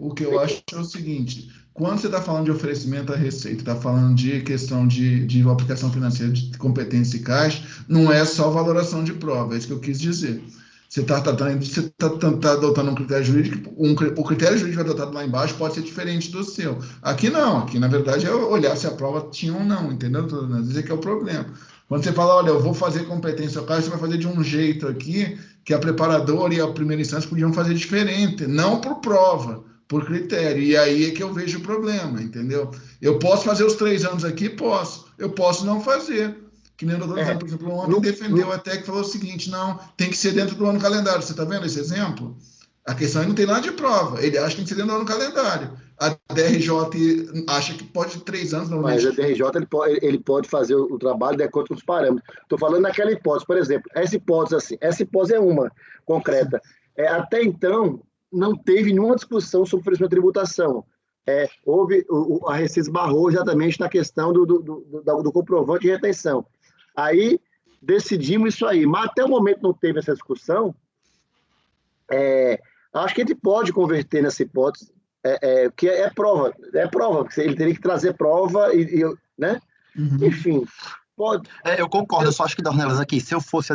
O que eu acho é o seguinte, quando você está falando de oferecimento à receita, está falando de questão de aplicação financeira de competência e caixa, não é só valoração de prova, é isso que eu quis dizer. Você está adotando um critério jurídico, o critério jurídico adotado lá embaixo pode ser diferente do seu. Aqui não, aqui na verdade é olhar se a prova tinha ou não, entendeu? Às vezes é que é o problema. Quando você fala, olha, eu vou fazer competência ao caixa, você vai fazer de um jeito aqui que a preparadora e a primeira instância podiam fazer diferente, não por prova, por critério. E aí é que eu vejo o problema, entendeu? Eu posso fazer os 3 anos aqui? Posso. Eu posso não fazer. Que nem o doutor, por exemplo, ontem defendeu até que falou o seguinte, não, tem que ser dentro do ano calendário. Você está vendo esse exemplo? A questão aí não tem nada de prova. Ele acha que tem que ser dentro do ano calendário. A DRJ acha que pode 3 anos. Mas a DRJ ele pode fazer o trabalho de acordo com os parâmetros. Estou falando naquela hipótese, por exemplo, essa hipótese é uma concreta. Até então, não teve nenhuma discussão sobre oferecimento de tributação. A Receita esbarrou exatamente na questão do comprovante de retenção. Aí decidimos isso aí, mas até o momento não teve essa discussão. Acho que a gente pode converter nessa hipótese, que é prova, ele teria que trazer prova, né? Enfim, pode. Eu concordo, eu só acho que, Dornelas, aqui, se eu fosse,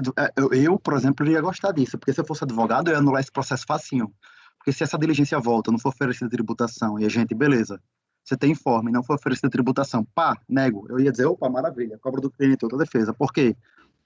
eu, por exemplo, iria gostar disso, porque se eu fosse advogado, eu ia anular esse processo facinho, porque se essa diligência volta, não for oferecida tributação, e a gente, beleza, você tem informe, não foi oferecida tributação, nego, eu ia dizer, opa, maravilha, cobra do cliente, outra defesa. Por quê?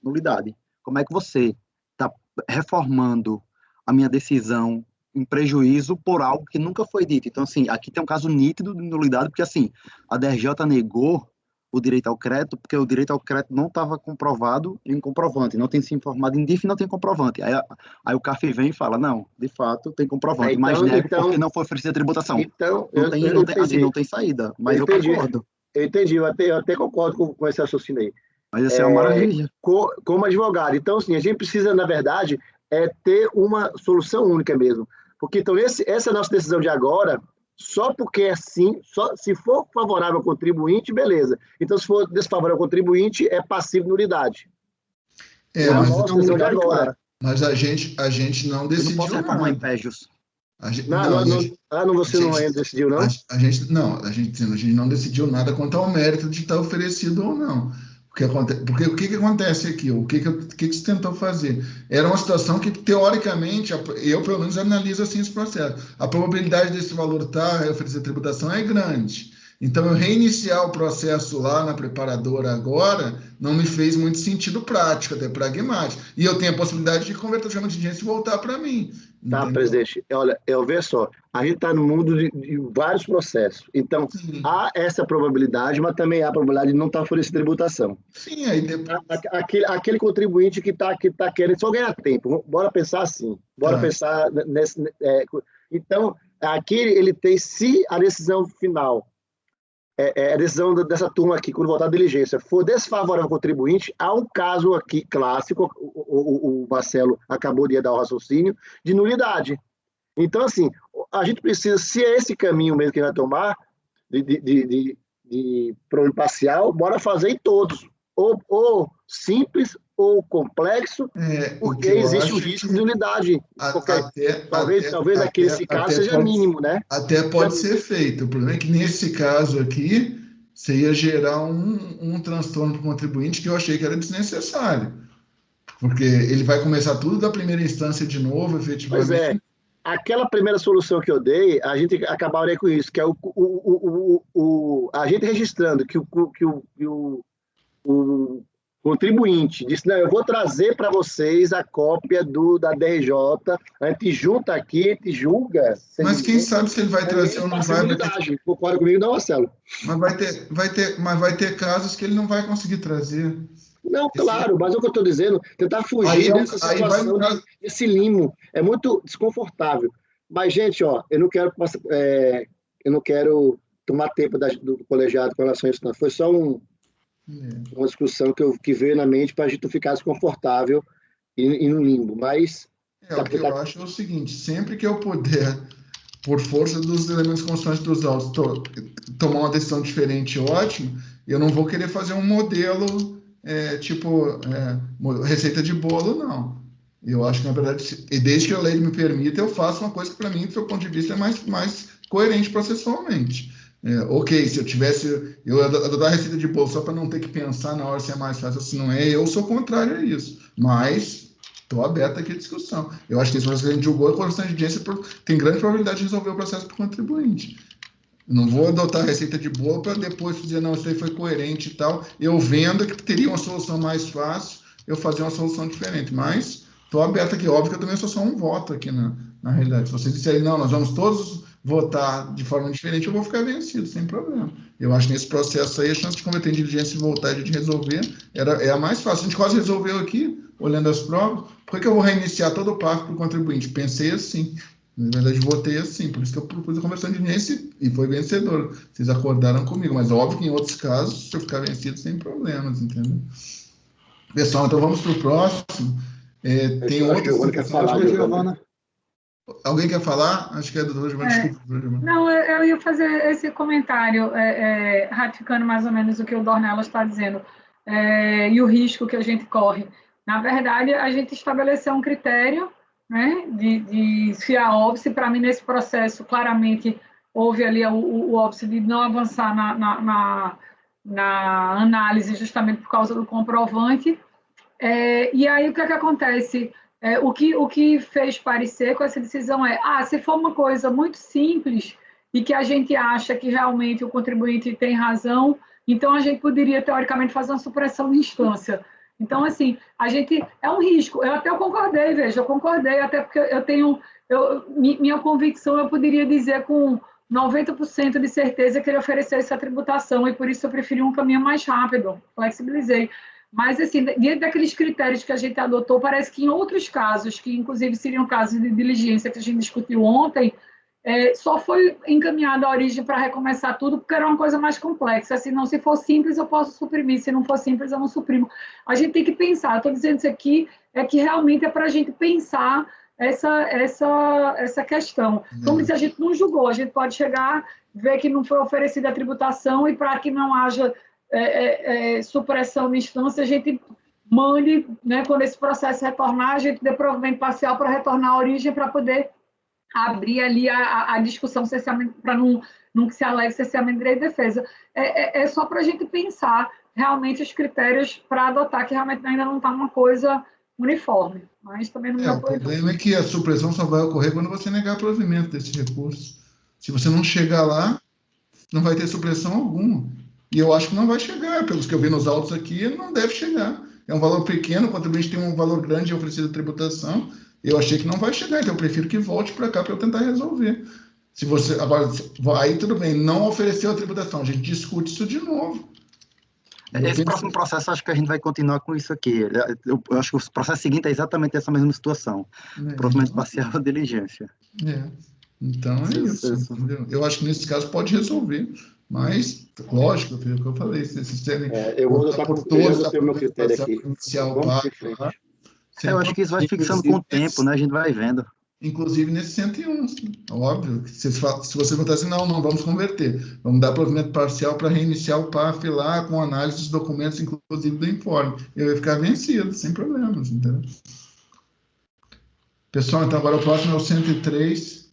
Nulidade. Como é que você está reformando a minha decisão em prejuízo por algo que nunca foi dito. Então, assim, aqui tem um caso nítido de nulidade, porque, assim, a DRJ negou o direito ao crédito, porque o direito ao crédito não estava comprovado em comprovante, não tem se informado em DIF e não tem comprovante. Aí o CAF vem e fala, não, de fato, tem comprovante, Então, mas nega porque não foi oferecida a tributação. Então, não tem saída, mas eu concordo. Eu entendi, eu até concordo com esse raciocínio aí. Mas essa é uma maravilha. Como advogado. Então, assim, a gente precisa, na verdade, ter uma solução única mesmo. Porque, então, essa é a nossa decisão de agora, só porque é assim, só se for favorável ao contribuinte, beleza. Então, se for desfavorável ao contribuinte, é passivo de nulidade. Mas a gente não decidiu. Eu não posso reformar em PEJUS. Você não decidiu, não? A gente não decidiu nada quanto ao mérito de estar oferecido ou não. Porque o que acontece aqui? O que se tentou fazer? Era uma situação que, teoricamente, eu, pelo menos, analiso assim esse processo. A probabilidade desse valor estar oferecer tributação é grande. Então, eu reiniciar o processo lá na preparadora agora não me fez muito sentido prático, até pragmático. E eu tenho a possibilidade de converter o chama de dinheiro e voltar para mim. Tá, entendeu? Presidente. Olha, vejo só, a gente está no mundo de vários processos. Então, sim, há essa probabilidade, mas também há a probabilidade de não estar oferecendo tributação. Sim, aí depois... Aquele contribuinte que está querendo só ganhar tempo. Bora pensar assim. Bora pensar nesse... Então, aqui ele tem, se a decisão final... a decisão dessa turma aqui, quando voltar a diligência, for desfavorável ao contribuinte, há um caso aqui clássico, o Marcelo acabou de dar o raciocínio, de nulidade. Então, assim, a gente precisa, se é esse caminho mesmo que vai tomar, de problema parcial, bora fazer em todos. Ou simples, ou complexo, porque existe o risco de nulidade. Talvez aqui nesse caso seja mínimo, né? Até pode ser feito. O problema é que nesse caso aqui, você ia gerar um transtorno para o contribuinte que eu achei que era desnecessário. Porque ele vai começar tudo da primeira instância de novo, efetivamente. Pois é. Aquela primeira solução que eu dei, a gente acabaria com isso, que é a gente registrando que o contribuinte disse, não, eu vou trazer para vocês a cópia da DRJ, a gente junta aqui, a gente julga. Mas quem sabe se ele vai trazer ou não vai. Concorda comigo, não, Marcelo? Mas vai ter casos que ele não vai conseguir trazer. Não, claro, mas é o que eu estou dizendo, tentar fugir dessa situação, desse limo, é muito desconfortável. Mas, gente, eu não quero tomar tempo do colegiado com relação a isso, não. Foi só uma discussão que veio na mente para a gente não ficar desconfortável e no limbo, mas... O que eu acho é o seguinte, sempre que eu puder, por força dos elementos constantes dos autos, tomar uma decisão diferente, ótimo, eu não vou querer fazer um modelo receita de bolo, não. Eu acho que, na verdade, desde que a lei me permita, eu faço uma coisa que, para mim, do seu ponto de vista, é mais coerente processualmente. Ok, se eu tivesse... Eu adotar a receita de bolo só para não ter que pensar na hora se é mais fácil ou se não é, eu sou contrário a isso. Mas estou aberto aqui à discussão. Eu acho que esse processo que a gente julgou, a correção de audiência tem grande probabilidade de resolver o processo para o contribuinte. Não vou adotar a receita de bolo para depois dizer, não, isso aí foi coerente e tal. Eu vendo que teria uma solução mais fácil, eu fazer uma solução diferente. Mas estou aberto aqui. Óbvio que eu também sou só um voto aqui na realidade. Se vocês disserem, não, nós vamos todos votar de forma diferente, eu vou ficar vencido, sem problema. Eu acho que nesse processo aí, a chance de converter em diligência e voltar e de resolver é a mais fácil. A gente quase resolveu aqui, olhando as provas. Por que eu vou reiniciar todo o parque para o contribuinte? Pensei assim. Na verdade, votei assim, por isso que eu propus a conversão de diligência e foi vencedor. Vocês acordaram comigo, mas óbvio que em outros casos, se eu ficar vencido, sem problemas, entendeu? Pessoal, então vamos para o próximo. Tem outra... Alguém quer falar? Acho que é a doutora Giovana, desculpa. Não, eu ia fazer esse comentário, ratificando mais ou menos o que o Dornelas está dizendo, e o risco que a gente corre. Na verdade, a gente estabeleceu um critério, né, de se a óbice, para mim, nesse processo, claramente, houve ali o óbice de não avançar na análise, justamente por causa do comprovante. E aí, o que acontece? O que fez parecer com essa decisão se for uma coisa muito simples e que a gente acha que realmente o contribuinte tem razão, então a gente poderia, teoricamente, fazer uma supressão de instância. Então, assim, é um risco. Eu concordei, veja, até porque eu tenho minha convicção, eu poderia dizer com 90% de certeza que ele ofereceu essa tributação, e por isso eu preferi um caminho mais rápido, flexibilizei. Mas, assim, diante daqueles critérios que a gente adotou, parece que em outros casos, que inclusive seriam casos de diligência que a gente discutiu ontem, só foi encaminhada a origem para recomeçar tudo, porque era uma coisa mais complexa. Assim, não, se for simples, eu posso suprimir, se não for simples, eu não suprimo. A gente tem que pensar, estou dizendo isso aqui, que realmente é para a gente pensar essa questão. Como se a gente não julgou, a gente pode chegar, ver que não foi oferecida a tributação, e para que não haja supressão de instância, a gente mande, né, quando esse processo retornar, a gente dê provimento parcial para retornar à origem, para poder abrir ali a discussão para não que se alegue cerceamento de direito de defesa. É só para a gente pensar realmente os critérios para adotar, que realmente ainda não está uma coisa uniforme, mas também não me O problema é que a supressão só vai ocorrer quando você negar provimento desse recurso. Se você não chegar lá, não vai ter supressão alguma. E eu acho que não vai chegar, pelos que eu vi nos autos aqui, não deve chegar. É um valor pequeno, o contribuinte tem um valor grande oferecido de tributação, eu achei que não vai chegar, então eu prefiro que volte para cá para eu tentar resolver. Se você, agora, aí tudo bem, não ofereceu a tributação, a gente discute isso de novo. Esse próximo processo, acho que a gente vai continuar com isso aqui. Eu acho que o processo seguinte é exatamente essa mesma situação. Provimento parcial da diligência. Então é isso. Entendeu? Eu acho que nesse caso pode resolver, mas, lógico, foi o que eu falei, se vocês terem... eu vou adotar por todos o meu critério aqui. Inicial, eu acho que isso vai fixando com o tempo, né? A gente vai vendo. Inclusive nesse 101, óbvio. Se você botar assim, não, vamos converter. Vamos dar provimento parcial para reiniciar o PAF lá, com análise dos documentos, inclusive do informe. Eu ia ficar vencido, sem problemas, entendeu? Pessoal, então agora o próximo é o 103.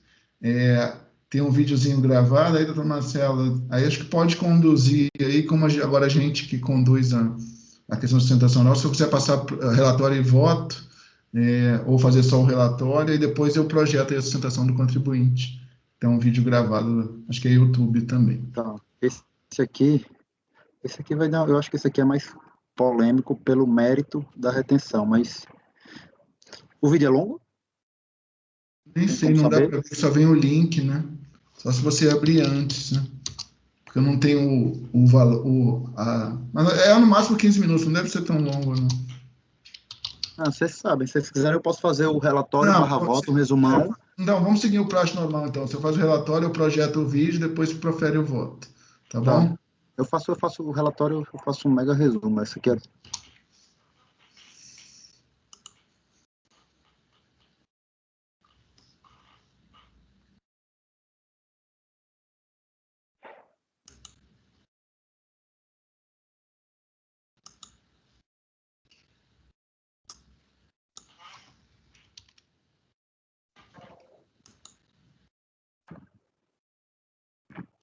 Tem um videozinho gravado aí, doutor Marcelo. Aí acho que pode conduzir aí, como agora a gente que conduz a questão de sustentação oral. Se eu quiser passar relatório e voto, ou fazer só o relatório, e depois eu projeto a sustentação do contribuinte. Então, um vídeo gravado, acho que é YouTube também. Tá. Esse aqui vai dar, eu acho que esse aqui é mais polêmico pelo mérito da retenção, mas o vídeo é longo? Nem sei, não dá para ver, só vem o link, né? Só se você abrir antes, né? Porque eu não tenho o valor, mas no máximo 15 minutos, não deve ser tão longo, não. Vocês sabem, se vocês quiserem eu posso fazer o relatório barra voto, um resumão. Não, vamos seguir o praxe normal, então. Você faz o relatório, eu projeto o vídeo, depois profere o voto. Tá bom? Eu faço o relatório, eu faço um mega resumo. Essa aqui é...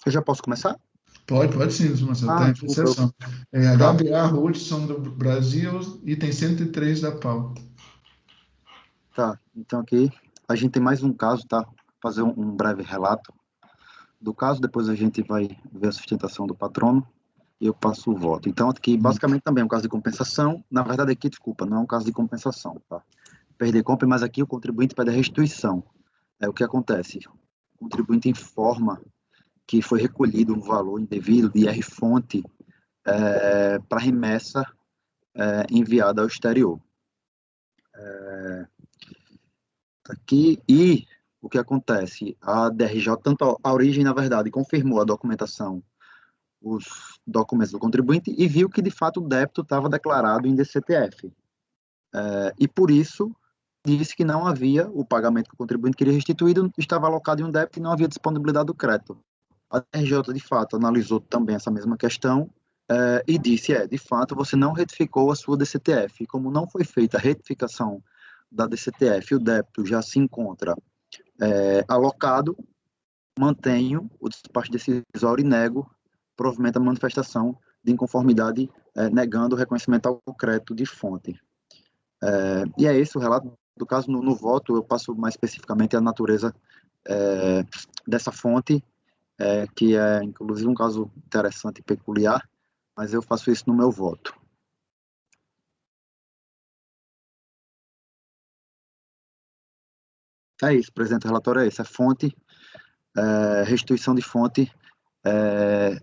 Eu já posso começar? Pode sim, Marcelo. Está em fixação. HBA Hudson do Brasil, item 103 da pauta. Tá, então aqui a gente tem mais um caso, tá? Fazer um breve relato do caso, depois a gente vai ver a sustentação do patrono e eu passo o voto. Então aqui basicamente também é um caso de compensação, na verdade aqui, desculpa, não é um caso de compensação, tá? Perder compra, mas aqui o contribuinte pede a restituição. O que acontece? O contribuinte informa que foi recolhido um valor indevido de IR-fonte para remessa enviada ao exterior. Aqui, e o que acontece? A DRJ, tanto a origem, na verdade, confirmou a documentação, os documentos do contribuinte, e viu que, de fato, o débito estava declarado em DCTF. E, por isso, disse que não havia o pagamento que o contribuinte queria restituído, estava alocado em um débito e não havia disponibilidade do crédito. A DRJ, de fato, analisou também essa mesma questão e disse, de fato, você não retificou a sua DCTF. E como não foi feita a retificação da DCTF, o débito já se encontra alocado, mantenho o despacho decisório e nego provimento à manifestação de inconformidade, negando o reconhecimento ao crédito de fonte. E é esse o relato do caso. No voto, eu passo mais especificamente a natureza dessa fonte, que é, inclusive, um caso interessante e peculiar, mas eu faço isso no meu voto. É isso, presidente, o relatório é esse, é fonte, restituição de fonte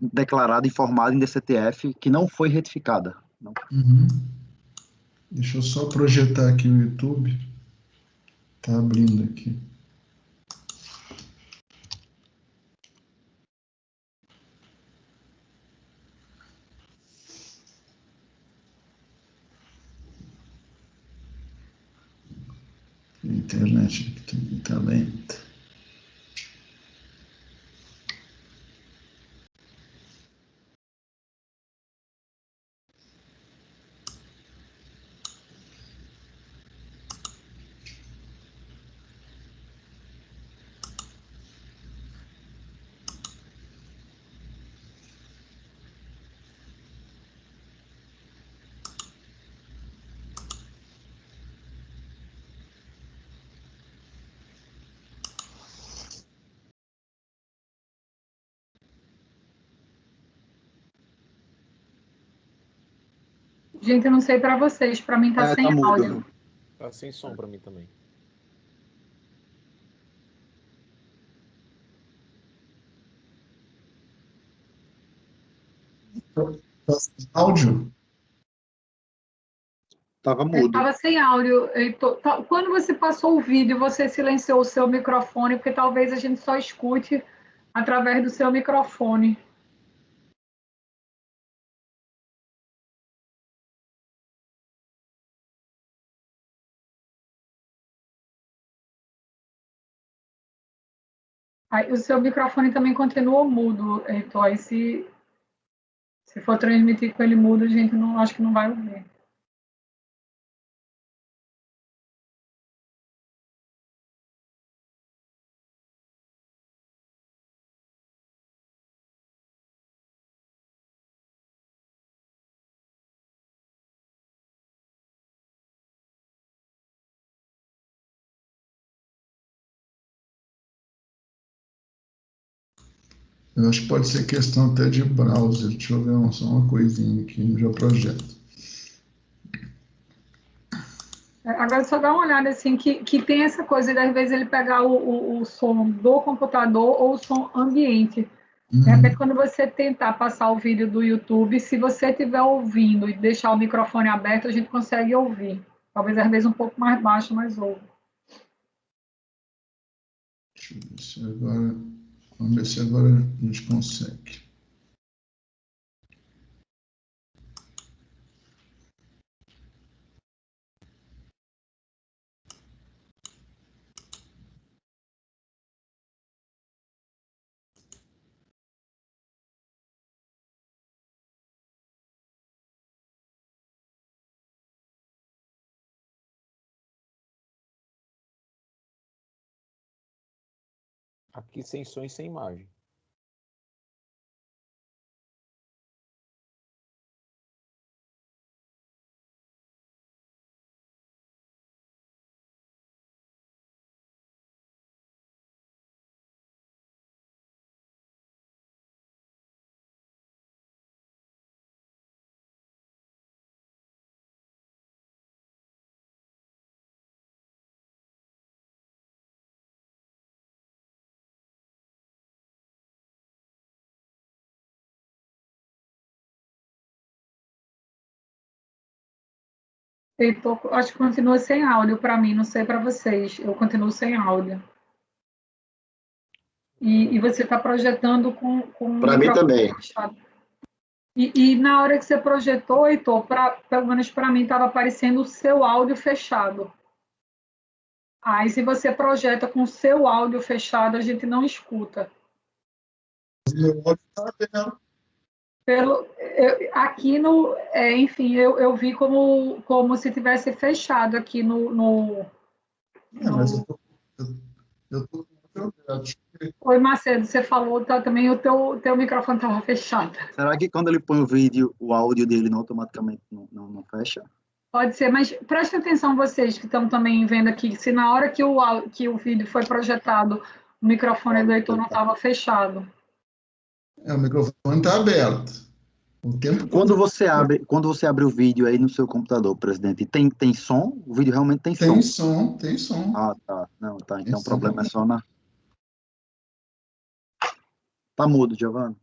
declarada, informada em DCTF, que não foi retificada. Não. Uhum. Deixa eu só projetar aqui o YouTube. Tá abrindo aqui. A internet aqui também tá lenta. Gente, eu não sei para vocês, para mim tá sem tá mudo. áudio. Tá sem som para mim também. Áudio? Tava mudo. Estava sem áudio. Quando você passou o vídeo, você silenciou o seu microfone, porque talvez a gente só escute através do seu microfone. Aí, o seu microfone também continua mudo, Heitor. Aí, se for transmitir com ele mudo, a gente não, acho que não vai ouvir. Eu acho que pode ser questão até de browser. Deixa eu ver só uma coisinha aqui no meu projeto. Agora, só dá uma olhada, assim, que tem essa coisa de, às vezes, ele pegar o som do computador ou o som ambiente. De repente, quando você tentar passar o vídeo do YouTube, se você estiver ouvindo e deixar o microfone aberto, a gente consegue ouvir. Talvez, às vezes, um pouco mais baixo, mas ouve. Deixa eu ver se agora... Vamos ver se agora a gente consegue. Aqui sem som e sem imagem. Heitor, acho que continua sem áudio para mim, não sei para vocês. Eu continuo sem áudio. E você está projetando com Para mim também. Fechado. E na hora que você projetou, Heitor, pelo menos para mim, estava aparecendo o seu áudio fechado. Aí, se você projeta com o seu áudio fechado, a gente não escuta. Meu áudio está aberto. Aqui enfim, eu vi como se tivesse fechado aqui no... Mas eu tô com o projeto. Oi, Macedo, você falou também o teu microfone estava fechado. Será que quando ele põe o vídeo, o áudio dele não automaticamente não fecha? Pode ser, mas prestem atenção vocês que estão também vendo aqui, se na hora que o vídeo foi projetado, o microfone do Heitor não estava fechado. O microfone está aberto. O tempo Quando você abre o vídeo aí no seu computador, presidente, tem som? O vídeo realmente tem som? tem som. Ah, tá. Não, tá. Então o som. problema é só na... Tá mudo, Giovana.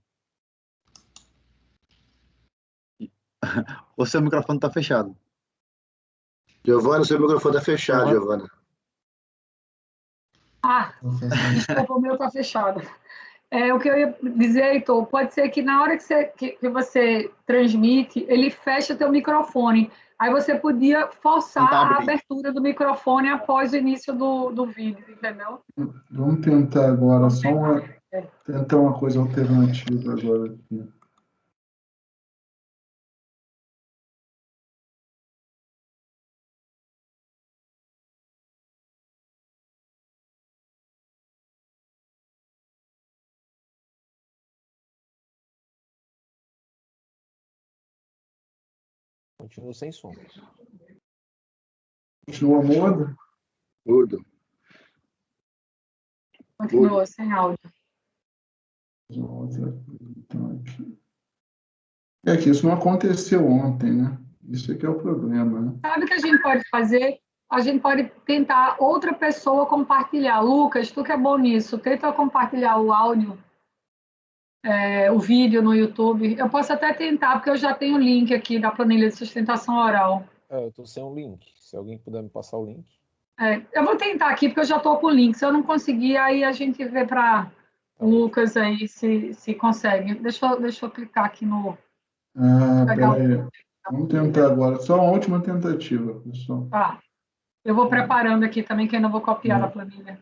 O seu microfone tá fechado. Giovana, seu microfone está fechado, Giovana. Desculpa, o meu está fechado. O que eu ia dizer, Heitor, pode ser que na hora que você transmite, ele fecha teu microfone. Aí você podia forçar a abertura do microfone após o início do vídeo, entendeu? Vamos tentar agora, tentar uma coisa alternativa agora aqui. Continua sem som. Continua mudo? Mudo. Continua sem áudio. É que isso não aconteceu ontem, né? Isso aqui é o problema, né? Sabe o que a gente pode fazer? A gente pode tentar outra pessoa compartilhar. Lucas, tu que é bom nisso, tenta compartilhar o áudio, o vídeo no YouTube. Eu posso até tentar, porque eu já tenho o link aqui da planilha de sustentação oral. Eu estou sem um link. Se alguém puder me passar o link. Eu vou tentar aqui, porque eu já estou com o link. Se eu não conseguir, aí a gente vê para o Lucas aí se consegue. Deixa eu clicar aqui no... peraí. Vamos tentar agora. Só uma última tentativa, pessoal. Tá. Eu vou preparando aqui também, que ainda vou copiar na planilha.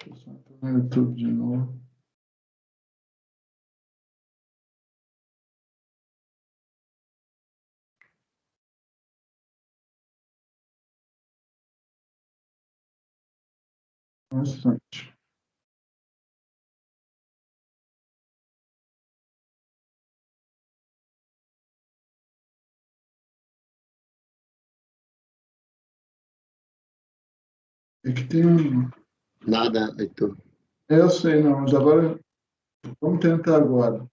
Deixa eu só entrar no YouTube de novo. Bastante. É que tem um... Nada, Heitor. Eu sei, não, mas agora... Vamos tentar agora.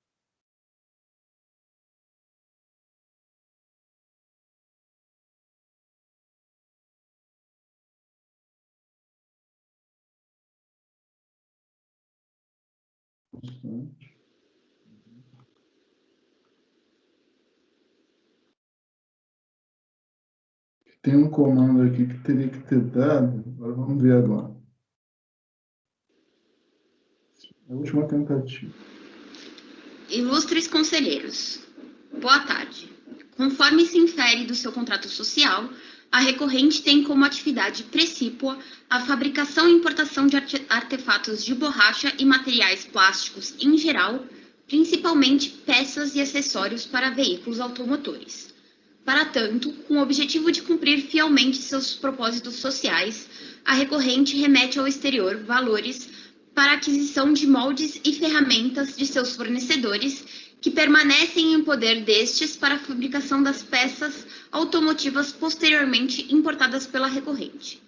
Tem um comando aqui que teria que ter dado. Agora vamos ver agora. A última tentativa. Ilustres conselheiros, boa tarde. Conforme se infere do seu contrato social, a recorrente tem como atividade precípua a fabricação e importação de artefatos de borracha e materiais plásticos em geral, principalmente peças e acessórios para veículos automotores. Para tanto, com o objetivo de cumprir fielmente seus propósitos sociais, a recorrente remete ao exterior valores para aquisição de moldes e ferramentas de seus fornecedores, que permanecem em poder destes para a fabricação das peças automotivas posteriormente importadas pela recorrente.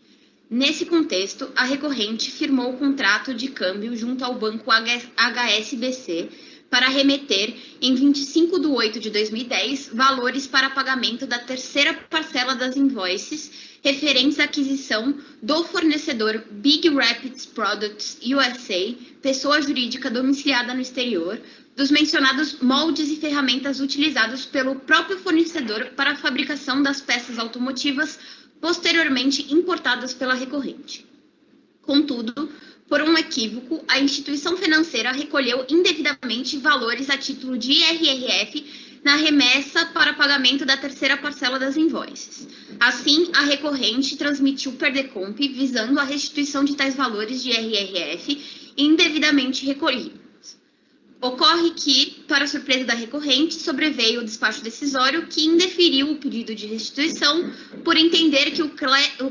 Nesse contexto, a recorrente firmou o contrato de câmbio junto ao banco HSBC para remeter, em 25 de 8 de 2010, valores para pagamento da terceira parcela das invoices referentes à aquisição do fornecedor Big Rapids Products USA, pessoa jurídica domiciliada no exterior, dos mencionados moldes e ferramentas utilizados pelo próprio fornecedor para a fabricação das peças automotivas posteriormente importadas pela recorrente. Contudo, por um equívoco, a instituição financeira recolheu indevidamente valores a título de IRRF na remessa para pagamento da terceira parcela das invoices. Assim, a recorrente transmitiu PERDECOMP visando a restituição de tais valores de IRRF indevidamente recolhidos. Ocorre que, para surpresa da recorrente, sobreveio o despacho decisório que indeferiu o pedido de restituição por entender que o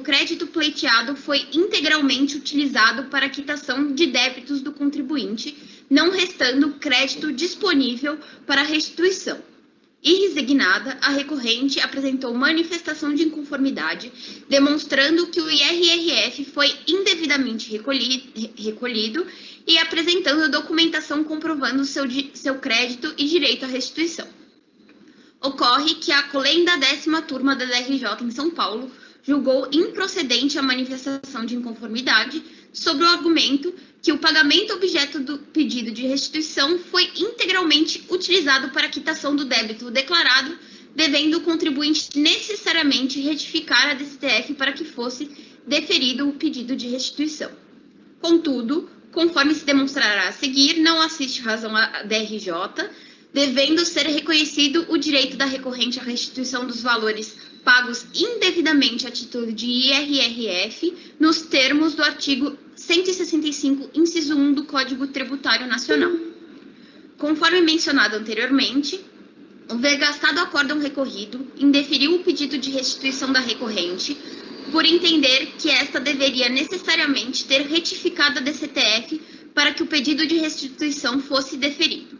crédito pleiteado foi integralmente utilizado para a quitação de débitos do contribuinte, não restando crédito disponível para restituição. Irresignada, a recorrente apresentou manifestação de inconformidade, demonstrando que o IRRF foi indevidamente recolhido e apresentando documentação comprovando seu crédito e direito à restituição. Ocorre que a Colém da 10ª turma da DRJ em São Paulo julgou improcedente a manifestação de inconformidade sobre o argumento que o pagamento objeto do pedido de restituição foi integralmente utilizado para a quitação do débito declarado, devendo o contribuinte necessariamente retificar a DCTF para que fosse deferido o pedido de restituição. Contudo, conforme se demonstrará a seguir, não assiste razão à DRJ, devendo ser reconhecido o direito da recorrente à restituição dos valores pagos indevidamente a título de IRRF, nos termos do artigo 165, inciso 1 do Código Tributário Nacional. Conforme mencionado anteriormente, o vergastado acórdão recorrido indeferiu o pedido de restituição da recorrente por entender que esta deveria necessariamente ter retificado a DCTF para que o pedido de restituição fosse deferido.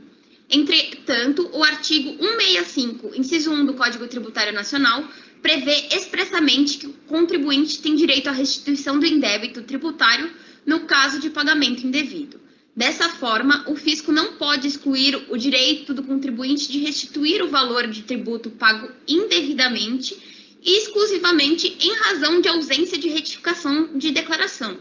Entretanto, o artigo 165, inciso 1 do Código Tributário Nacional, prevê expressamente que o contribuinte tem direito à restituição do indébito tributário no caso de pagamento indevido. Dessa forma, o fisco não pode excluir o direito do contribuinte de restituir o valor de tributo pago indevidamente e exclusivamente em razão de ausência de retificação de declaração.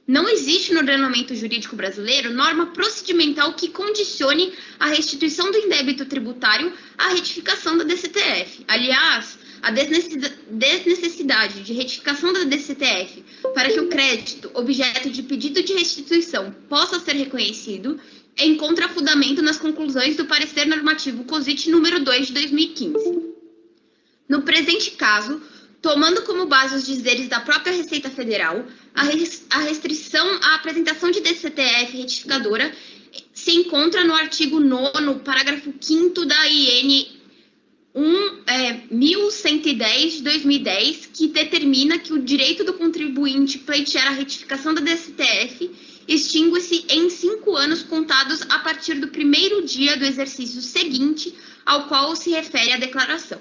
Não existe no ordenamento jurídico brasileiro norma procedimental que condicione a restituição do indébito tributário à retificação da DCTF. Aliás, a desnecessidade de retificação da DCTF para que o crédito objeto de pedido de restituição possa ser reconhecido encontra fundamento nas conclusões do parecer normativo COSIT número 2 de 2015. No presente caso, tomando como base os dizeres da própria Receita Federal, a restrição à apresentação de DCTF retificadora se encontra no artigo 9º, parágrafo 5º da IN 1110 de 2010, que determina que o direito do contribuinte pleitear a retificação da DCTF extingue-se em 5 anos contados a partir do primeiro dia do exercício seguinte ao qual se refere a declaração.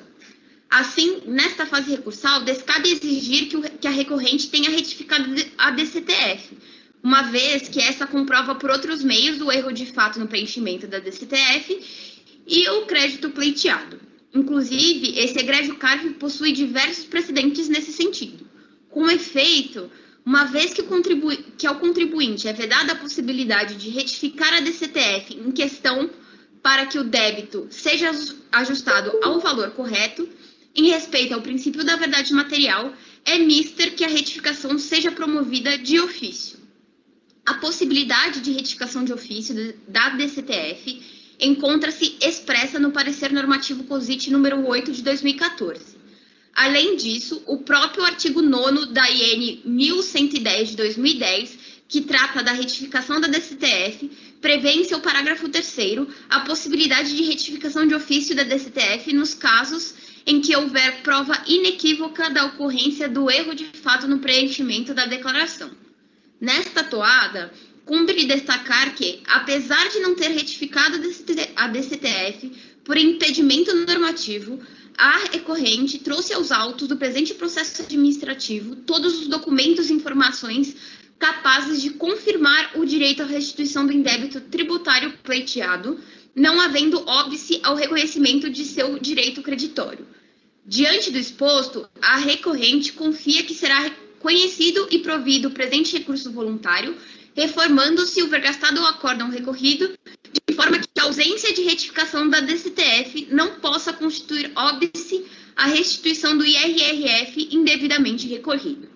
Assim, nesta fase recursal, descabe exigir que a recorrente tenha retificado a DCTF, uma vez que essa comprova por outros meios o erro de fato no preenchimento da DCTF e o crédito pleiteado. Inclusive, esse egrégio CARF possui diversos precedentes nesse sentido. Com efeito, uma vez que ao contribuinte é vedada a possibilidade de retificar a DCTF em questão para que o débito seja ajustado ao valor correto, em respeito ao princípio da verdade material, é mister que a retificação seja promovida de ofício. A possibilidade de retificação de ofício da DCTF encontra-se expressa no parecer normativo COSIT número 8 de 2014. Além disso, o próprio artigo 9º da IN 1110 de 2010, que trata da retificação da DCTF, prevê em seu parágrafo 3º a possibilidade de retificação de ofício da DCTF nos casos em que houver prova inequívoca da ocorrência do erro de fato no preenchimento da declaração. Nesta toada, cumpre destacar que, apesar de não ter retificado a DCTF por impedimento normativo, a recorrente trouxe aos autos do presente processo administrativo todos os documentos e informações capazes de confirmar o direito à restituição do indébito tributário pleiteado, não havendo óbice ao reconhecimento de seu direito creditório. Diante do exposto, a recorrente confia que será reconhecido e provido o presente recurso voluntário, reformando-se o vergastado acórdão recorrido, de forma que a ausência de retificação da DCTF não possa constituir óbice à restituição do IRRF indevidamente recolhido.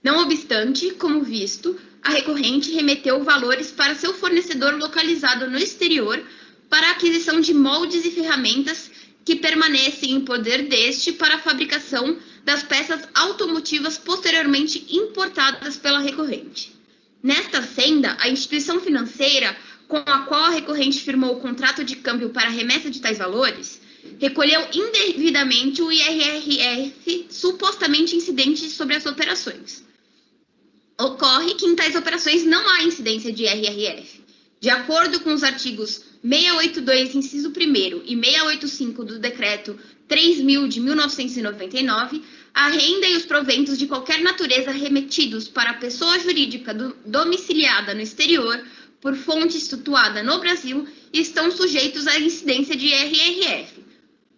Não obstante, como visto, a recorrente remeteu valores para seu fornecedor localizado no exterior para a aquisição de moldes e ferramentas que permanecem em poder deste para a fabricação das peças automotivas posteriormente importadas pela recorrente. Nesta senda, a instituição financeira com a qual a recorrente firmou o contrato de câmbio para remessa de tais valores, recolheu indevidamente o IRRF supostamente incidente sobre as operações. Ocorre que em tais operações não há incidência de IRRF. De acordo com os artigos 682, inciso 1º e 685 do Decreto 3.000 de 1999, a renda e os proventos de qualquer natureza remetidos para a pessoa jurídica domiciliada no exterior por fonte situada no Brasil estão sujeitos à incidência de IRRF.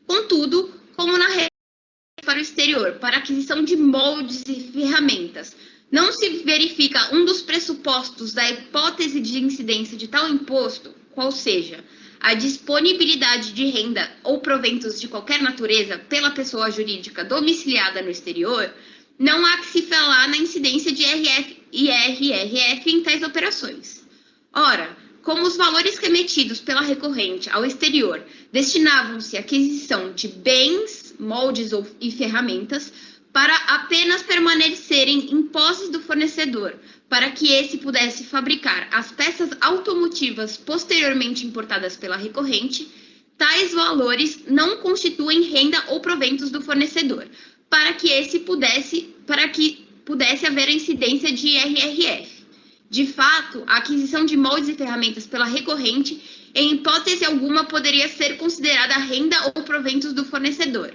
Contudo, como na renda para o exterior, para aquisição de moldes e ferramentas, não se verifica um dos pressupostos da hipótese de incidência de tal imposto, qual seja, a disponibilidade de renda ou proventos de qualquer natureza pela pessoa jurídica domiciliada no exterior, não há que se falar na incidência de IRRF em tais operações. Ora, como os valores remetidos pela recorrente ao exterior destinavam-se à aquisição de bens, moldes e ferramentas, para apenas permanecerem em posse do fornecedor, para que esse pudesse fabricar as peças automotivas posteriormente importadas pela recorrente, tais valores não constituem renda ou proventos do fornecedor, para que pudesse haver a incidência de IRRF. De fato, a aquisição de moldes e ferramentas pela recorrente, em hipótese alguma, poderia ser considerada renda ou proventos do fornecedor.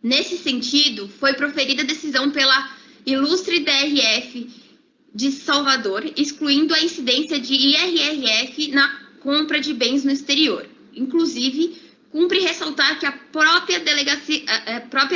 Nesse sentido, foi proferida decisão pela ilustre DRF de Salvador, excluindo a incidência de IRRF na compra de bens no exterior. Inclusive, cumpre ressaltar que a própria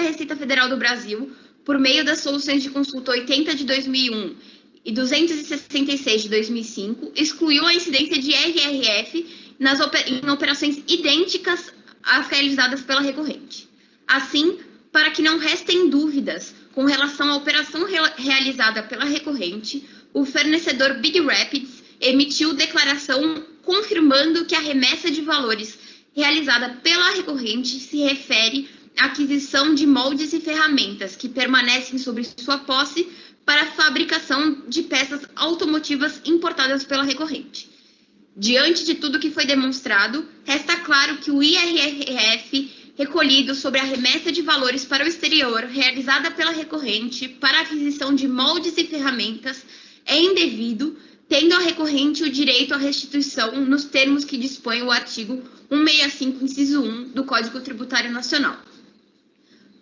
Receita Federal do Brasil, por meio das soluções de consulta 80 de 2001 e 266 de 2005, excluiu a incidência de IRRF em operações idênticas às realizadas pela recorrente. Assim, para que não restem dúvidas com relação à operação realizada pela recorrente, o fornecedor Big Rapids emitiu declaração confirmando que a remessa de valores realizada pela recorrente se refere à aquisição de moldes e ferramentas que permanecem sobre sua posse para a fabricação de peças automotivas importadas pela recorrente. Diante de tudo que foi demonstrado, resta claro que o IRRF recolhido sobre a remessa de valores para o exterior realizada pela recorrente para a aquisição de moldes e ferramentas é indevido, tendo a recorrente o direito à restituição nos termos que dispõe o artigo 165, inciso 1 do Código Tributário Nacional.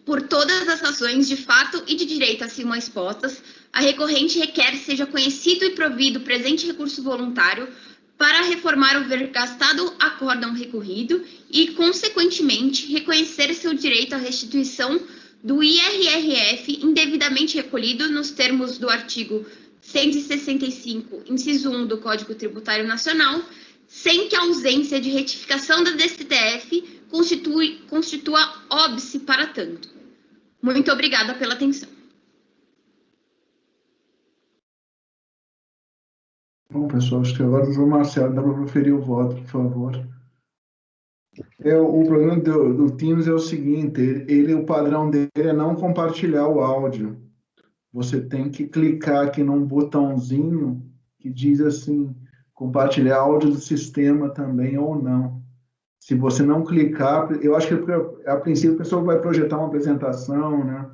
Por todas as razões de fato e de direito acima expostas, a recorrente requer seja conhecido e provido presente recurso voluntário para reformar o vergastado acórdão recorrido e, consequentemente, reconhecer seu direito à restituição do IRRF indevidamente recolhido nos termos do artigo 165, inciso 1 do Código Tributário Nacional, sem que a ausência de retificação da DSTF constitua óbice para tanto. Muito obrigada pela atenção. Bom, pessoal, acho que agora o João Marcelo dá para proferir o voto, por favor. O problema do Teams é o seguinte, o padrão dele é não compartilhar o áudio. Você tem que clicar aqui num botãozinho que diz assim, compartilhar áudio do sistema também ou não. Se você não clicar, eu acho que a princípio a pessoa vai projetar uma apresentação, né?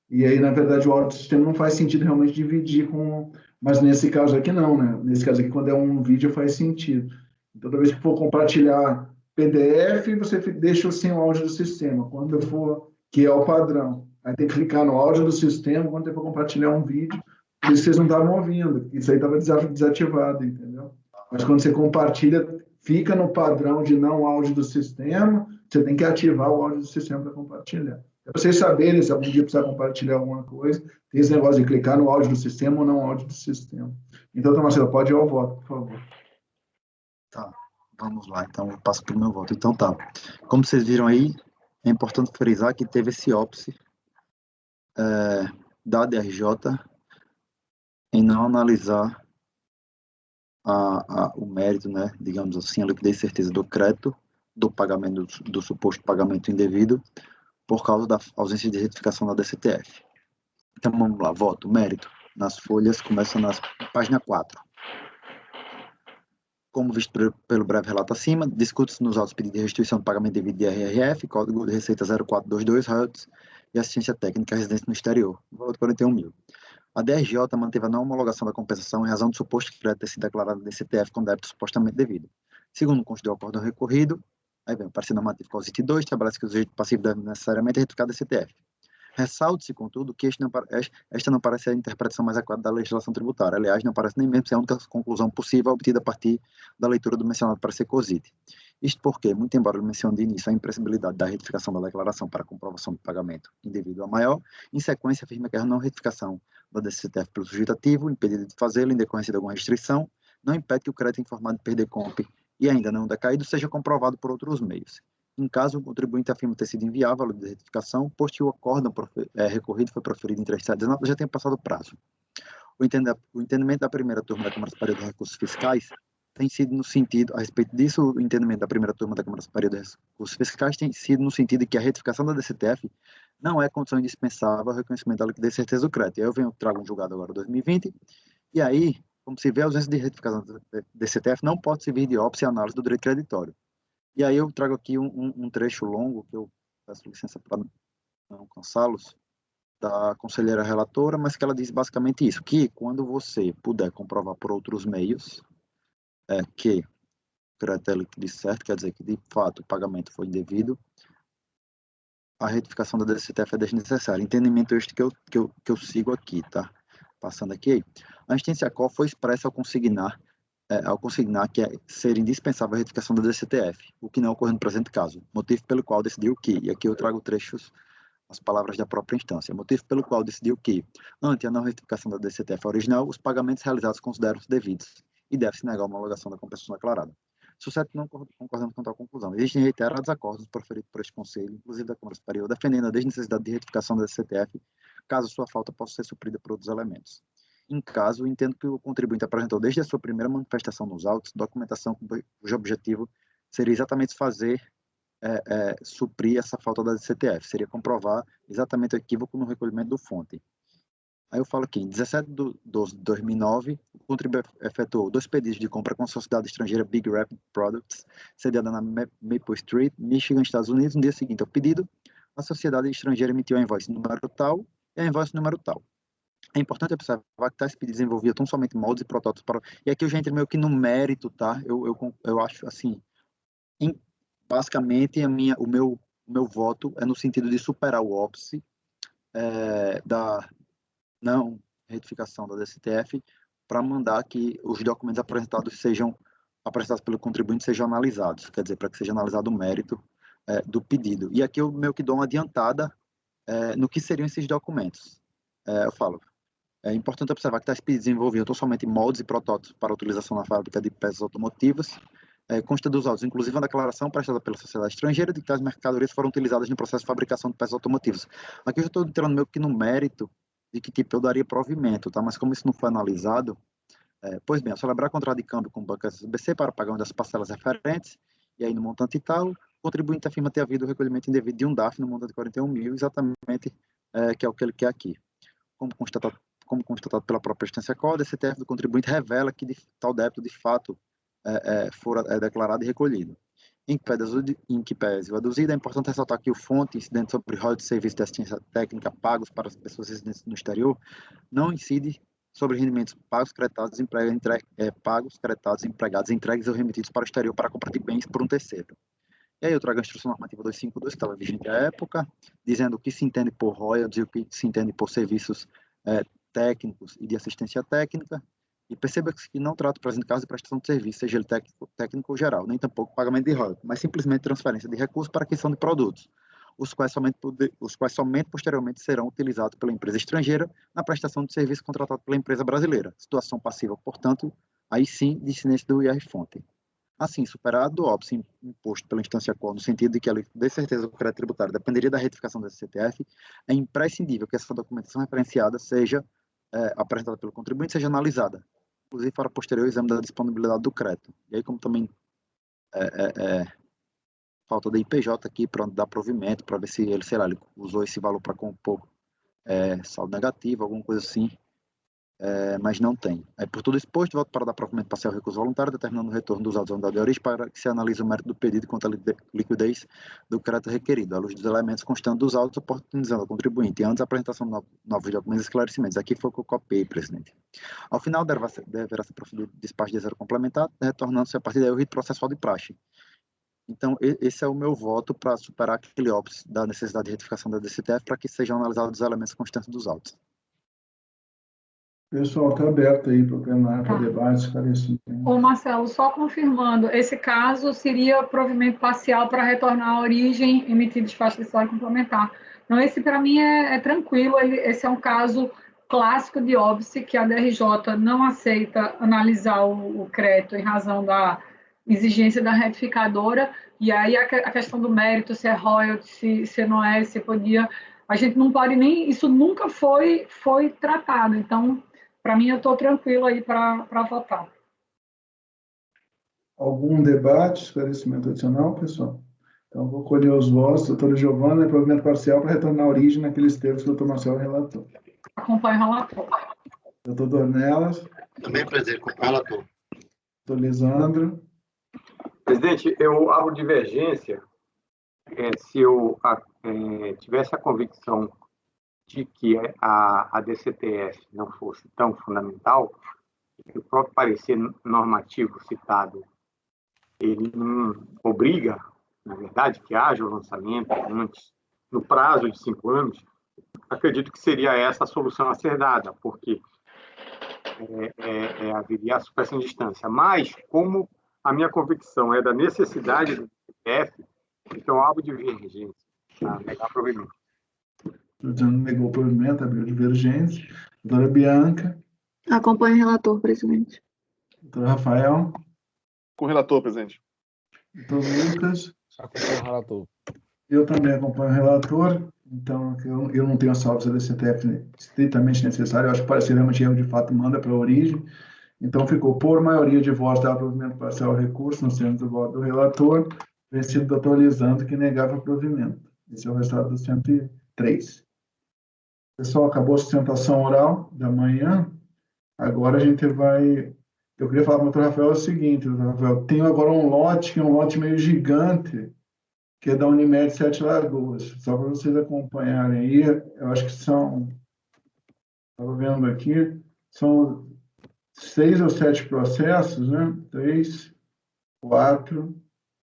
E aí, na verdade, o áudio do sistema não faz sentido realmente dividir com... Mas nesse caso aqui não, né? Nesse caso aqui, quando é um vídeo, faz sentido. Então, toda vez que for compartilhar PDF, você deixa sem o áudio do sistema. Quando for, que é o padrão. Aí tem que clicar no áudio do sistema, quando for compartilhar um vídeo, por isso vocês não estavam ouvindo. Isso aí estava desativado, entendeu? Mas quando você compartilha, fica no padrão de não áudio do sistema, você tem que ativar o áudio do sistema para compartilhar. Para vocês saberem se algum dia precisar compartilhar alguma coisa, tem esse negócio de clicar no áudio do sistema ou não áudio do sistema. Então, Marcelo, pode ir ao voto, por favor. Tá, vamos lá. Então, eu passo para o meu voto. Então, tá. Como vocês viram aí, é importante frisar que teve esse óbice da DRJ em não analisar o mérito, né, digamos assim, a liquidez e certeza do crédito, do pagamento, do suposto pagamento indevido, por causa da ausência de retificação da DSTF. Então, vamos lá, voto, mérito. Nas folhas, começa na página 4. Como visto pelo breve relato acima, discute-se nos autos pedido de restituição do pagamento devido de IRRF, Código de Receita 0422, royalties e assistência técnica residência no exterior, valor de 41 mil. A DRJ manteve a não homologação da compensação em razão do suposto crédito ter sido declarado no DCTF com débito supostamente devido. Segundo consta do acórdão recorrido, aí vem o parecer normativo COSIT 2, estabelece que o sujeito passivo deve necessariamente retificar DCTF. Ressalte-se, contudo, que esta não parece a interpretação mais adequada da legislação tributária. Aliás, não parece nem mesmo ser a única conclusão possível obtida a partir da leitura do mencionado parecer COSIT. Isto porque, muito embora ele mencione de início a impressibilidade da retificação da declaração para comprovação do pagamento indevido a maior, em sequência afirma que a não retificação da DCTF pelo sujeito ativo, impedido de fazê-lo em decorrência de alguma restrição, não impede que o crédito informado de perder comp e ainda não decaído seja comprovado por outros meios. Em caso, o contribuinte afirma ter sido inviável a retificação, posto que o acórdão recorrido foi proferido em 3/7/19, já tem passado o prazo. O entendimento da primeira turma da Câmara Superior de Recursos Fiscais tem sido no sentido, a respeito disso, o entendimento da primeira turma da Câmara Superior de Recursos Fiscais tem sido no sentido de que a retificação da DCTF não é condição indispensável ao reconhecimento da liquidez e certeza do crédito. E aí eu trago um julgado agora 2020, e aí, como se vê, a ausência de retificação da DCTF não pode servir de óbice à análise do direito creditório. E aí eu trago aqui um trecho longo, que eu peço licença para não cansá-los, da conselheira relatora, mas que ela diz basicamente isso, que quando você puder comprovar por outros meios que o crédito é líquido e certo, quer dizer que de fato o pagamento foi indevido, a retificação da DCTF é desnecessária. Entendimento este que eu sigo aqui, tá? Passando aqui. A instância qual foi expressa ao consignar que ser indispensável a retificação da DCTF, o que não ocorreu no presente caso, motivo pelo qual decidiu que, e aqui eu trago trechos, as palavras da própria instância, motivo pelo qual decidiu que, ante a não retificação da DCTF original, os pagamentos realizados consideram-se devidos e deve-se negar a homologação da compensação declarada. Sucesso não concordamos com tal conclusão. Existem reiterados acordos proferidos por este Conselho, inclusive da Câmara Superior, defendendo a desnecessidade de retificação da DCTF, caso sua falta possa ser suprida por outros elementos. Em caso, entendo que o contribuinte apresentou desde a sua primeira manifestação nos autos, documentação cujo objetivo seria exatamente suprir essa falta da DCTF, seria comprovar exatamente o equívoco no recolhimento do fonte. Aí eu falo aqui, em 17/12/2009, o contribuinte efetuou 2 pedidos de compra com a sociedade estrangeira Big Rapid Products, sediada na Maple Street, Michigan, Estados Unidos. No dia seguinte ao pedido, a sociedade estrangeira emitiu a invoice número tal e a invoice número tal. É importante observar que tais pedidos envolviam tão somente moldes e protótipos para... E aqui eu já entrei meio que no mérito, tá? Eu acho, assim, basicamente, o meu voto é no sentido de superar o óbice da não retificação da DCTF para mandar que os documentos apresentados pelo contribuinte sejam analisados, quer dizer, para que seja analisado o mérito do pedido. E aqui eu meio que dou uma adiantada no que seriam esses documentos. Eu falo... É importante observar que tais pedidos envolviam tão somente moldes e protótipos para utilização na fábrica de peças automotivas. Consta dos autos, inclusive, uma declaração prestada pela sociedade estrangeira de que tais mercadorias foram utilizadas no processo de fabricação de peças automotivas. Aqui eu já estou entrando meio que no mérito de que tipo eu daria provimento, tá? Mas como isso não foi analisado, pois bem, ao celebrar contrato de câmbio com o Banco SBC para pagar uma das parcelas referentes, e aí no montante tal, o contribuinte afirma ter havido o recolhimento indevido de um DAF no montante de 41 mil, exatamente que é o que ele quer aqui. Como constatado pela própria instância qual, a DCTF do contribuinte revela que tal débito de fato fora declarado e recolhido. Em que pese o aduzido, é importante ressaltar que o fonte incidente sobre royalties de serviços de assistência técnica pagos para as pessoas residentes no exterior não incide sobre rendimentos pagos, creditados, empregados, entregues ou remetidos para o exterior para compra de bens por um terceiro. E aí eu trago a instrução normativa 252, que estava vigente à época, dizendo o que se entende por royalties e o que se entende por serviços técnicos e de assistência técnica, e perceba que não trata o presente caso de prestação de serviço, seja ele técnico ou geral, nem tampouco pagamento de royalties, mas simplesmente transferência de recursos para aquisição de produtos, os quais somente posteriormente serão utilizados pela empresa estrangeira na prestação de serviço contratado pela empresa brasileira. Situação passiva, portanto, aí sim, de incidência do IR-fonte. Assim, superado o óbice imposto pela instância qual, no sentido de que ela dê certeza que o crédito tributário dependeria da retificação da CTF, é imprescindível que essa documentação referenciada seja apresentada pelo contribuinte, seja analisada, inclusive para posterior exame da disponibilidade do crédito. E aí, como também falta da IPJ aqui para dar provimento, para ver se ele, sei lá, ele usou esse valor para compor saldo negativo, alguma coisa assim, mas não tem. Por tudo exposto, voto para dar provimento parcial ao recurso voluntário, determinando o retorno dos autos à unidade de origem para que se analise o mérito do pedido quanto à liquidez do crédito requerido, à luz dos elementos constantes dos autos, oportunizando ao contribuinte, e antes da apresentação de novos documentos e esclarecimentos. Aqui foi o que eu copiei, presidente. Ao final, deverá ser proferido despacho de zero complementar, retornando-se a partir daí o rito processual de praxe. Então, esse é o meu voto para superar aquele óbice da necessidade de retificação da DCTF para que sejam analisados os elementos constantes dos autos. Pessoal, está aberto aí para o plenário, para debate, esclarecimento. Ô, Marcelo, só confirmando, esse caso seria provimento parcial para retornar à origem, emitir despacho decisório complementar. Então, esse para mim é tranquilo, esse é um caso clássico de óbice, que a DRJ não aceita analisar o crédito em razão da exigência da retificadora, e aí a questão do mérito, se é royalty, se não é, se podia, a gente não pode nem, isso nunca foi tratado, então, para mim, eu estou tranquilo aí para votar. Algum debate, esclarecimento adicional, pessoal? Então, vou colher os votos. Doutora Giovana, provimento parcial para retornar à origem naqueles termos que o doutor Marcelo relatou. Acompanho o relator. Doutor Dornelas. Também, presidente, acompanho o relator. Doutor Lisandro. Presidente, eu abro divergência se eu tivesse a convicção de que a DCTF não fosse tão fundamental, o próprio parecer normativo citado, ele não obriga, na verdade, que haja o lançamento antes, no prazo de 5 anos. Acredito que seria essa a solução a ser dada, porque haveria a supressão de distância. Mas, como a minha convicção é da necessidade do DCTF, então abro divergência para negar provimento. Negou o provimento, abriu divergência. Doutora Bianca. Acompanho o relator, presidente. Doutor Rafael. Com o relator, presidente. Doutor Lucas. Acompanho o relator. Eu também acompanho o relator, então eu não tenho as salvas da DCTF estritamente necessário. Eu acho que o parecer erro de fato manda para a origem. Então ficou por maioria de votos dar provimento parcial ao recurso, no centro do voto do relator, vencido o doutor Lisandro, que negava o provimento. Esse é o resultado do 103. Pessoal, acabou a sustentação oral da manhã. Agora a gente vai... Eu queria falar para o doutor Rafael o seguinte, doutor Rafael, tenho agora um lote, que é um lote meio gigante, que é da Unimed Sete Lagoas. Só para vocês acompanharem aí, eu acho que são... Estava vendo aqui, são 6 ou 7 processos, né? 3, 4,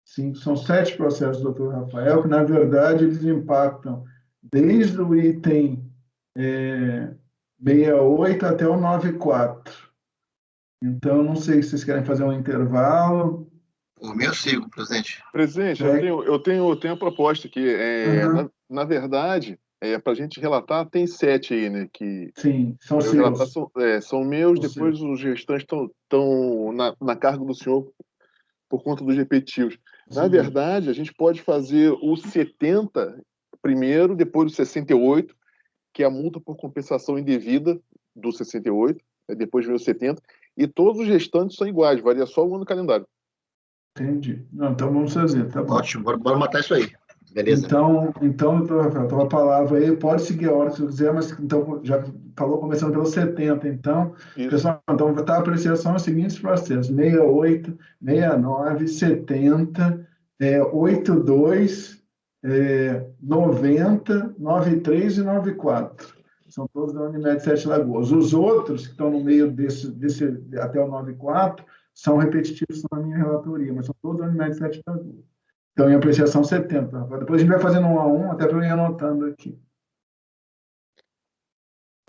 5, são 7 processos do doutor Rafael, que na verdade eles impactam desde o item 68 até o 94. Então, não sei se vocês querem fazer um intervalo. O meu sigo, presidente. Presidente, eu tenho a proposta aqui. Na verdade, para a gente relatar, tem 7 aí, né? Que sim, são seus. São meus, depois os restantes estão na carga do senhor por conta dos repetitivos. Na verdade, a gente pode fazer o 70 primeiro, depois o 68, que é a multa por compensação indevida do 68, depois vem o 70, e todos os restantes são iguais, varia só o ano do calendário. Entendi. Não, então vamos fazer, tá bom. Ótimo, bora matar isso aí. Beleza. Então, doutor Rafael, então a palavra aí, pode seguir a hora que você quiser, mas então já falou começando pelo 70, então. Isso. Pessoal, então tá a apreciação os seguintes processos: 68, 69, 70, 82, 90, 93 e 94. São todos da Unimed Sete Lagoas. Os outros, que estão no meio desse até o 94, são repetitivos na minha relatoria, mas são todos da Unimed Sete Lagoas. Então, em apreciação 70. Depois a gente vai fazendo um a um, até para eu ir anotando aqui.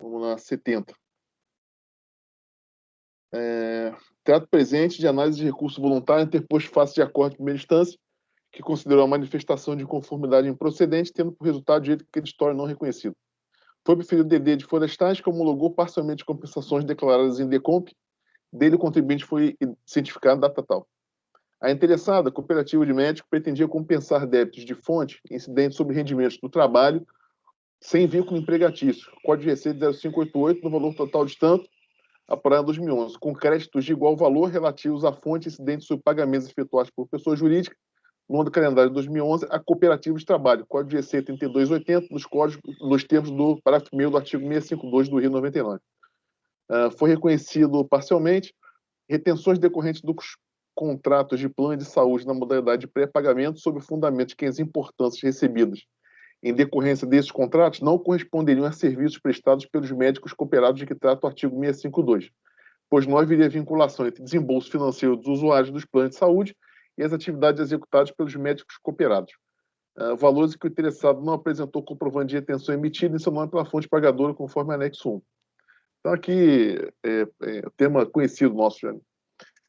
Vamos lá, 70. Trato presente de análise de recurso voluntário interposto face de acordo de primeira instância, que considerou a manifestação de conformidade improcedente, tendo por resultado direito creditório não reconhecido. Foi preferido o DD de Florestais, que homologou parcialmente compensações declaradas em DECOMP. Dele, o contribuinte foi cientificado data tal. A interessada, cooperativa de médico, pretendia compensar débitos de fonte incidentes sobre rendimentos do trabalho sem vínculo empregatício. Código de Receita 0588, no valor total de tanto, apurado em 2011, com créditos de igual valor relativos à fonte incidentes sobre pagamentos efetuados por pessoa jurídica, no ano do calendário de 2011, a cooperativa de trabalho, Código de Receita 3280, nos termos do parágrafo 1º do artigo 652 do Rio 99. Foi reconhecido parcialmente retenções decorrentes dos contratos de plano de saúde na modalidade de pré-pagamento sob o fundamento de que as importâncias recebidas em decorrência desses contratos não corresponderiam a serviços prestados pelos médicos cooperados de que trata o artigo 652, pois não haveria vinculação entre desembolso financeiro dos usuários dos planos de saúde e as atividades executadas pelos médicos cooperados. Valores que o interessado não apresentou comprovante de retenção emitida em seu nome pela fonte pagadora, conforme anexo 1. Então, aqui, tema conhecido nosso, já.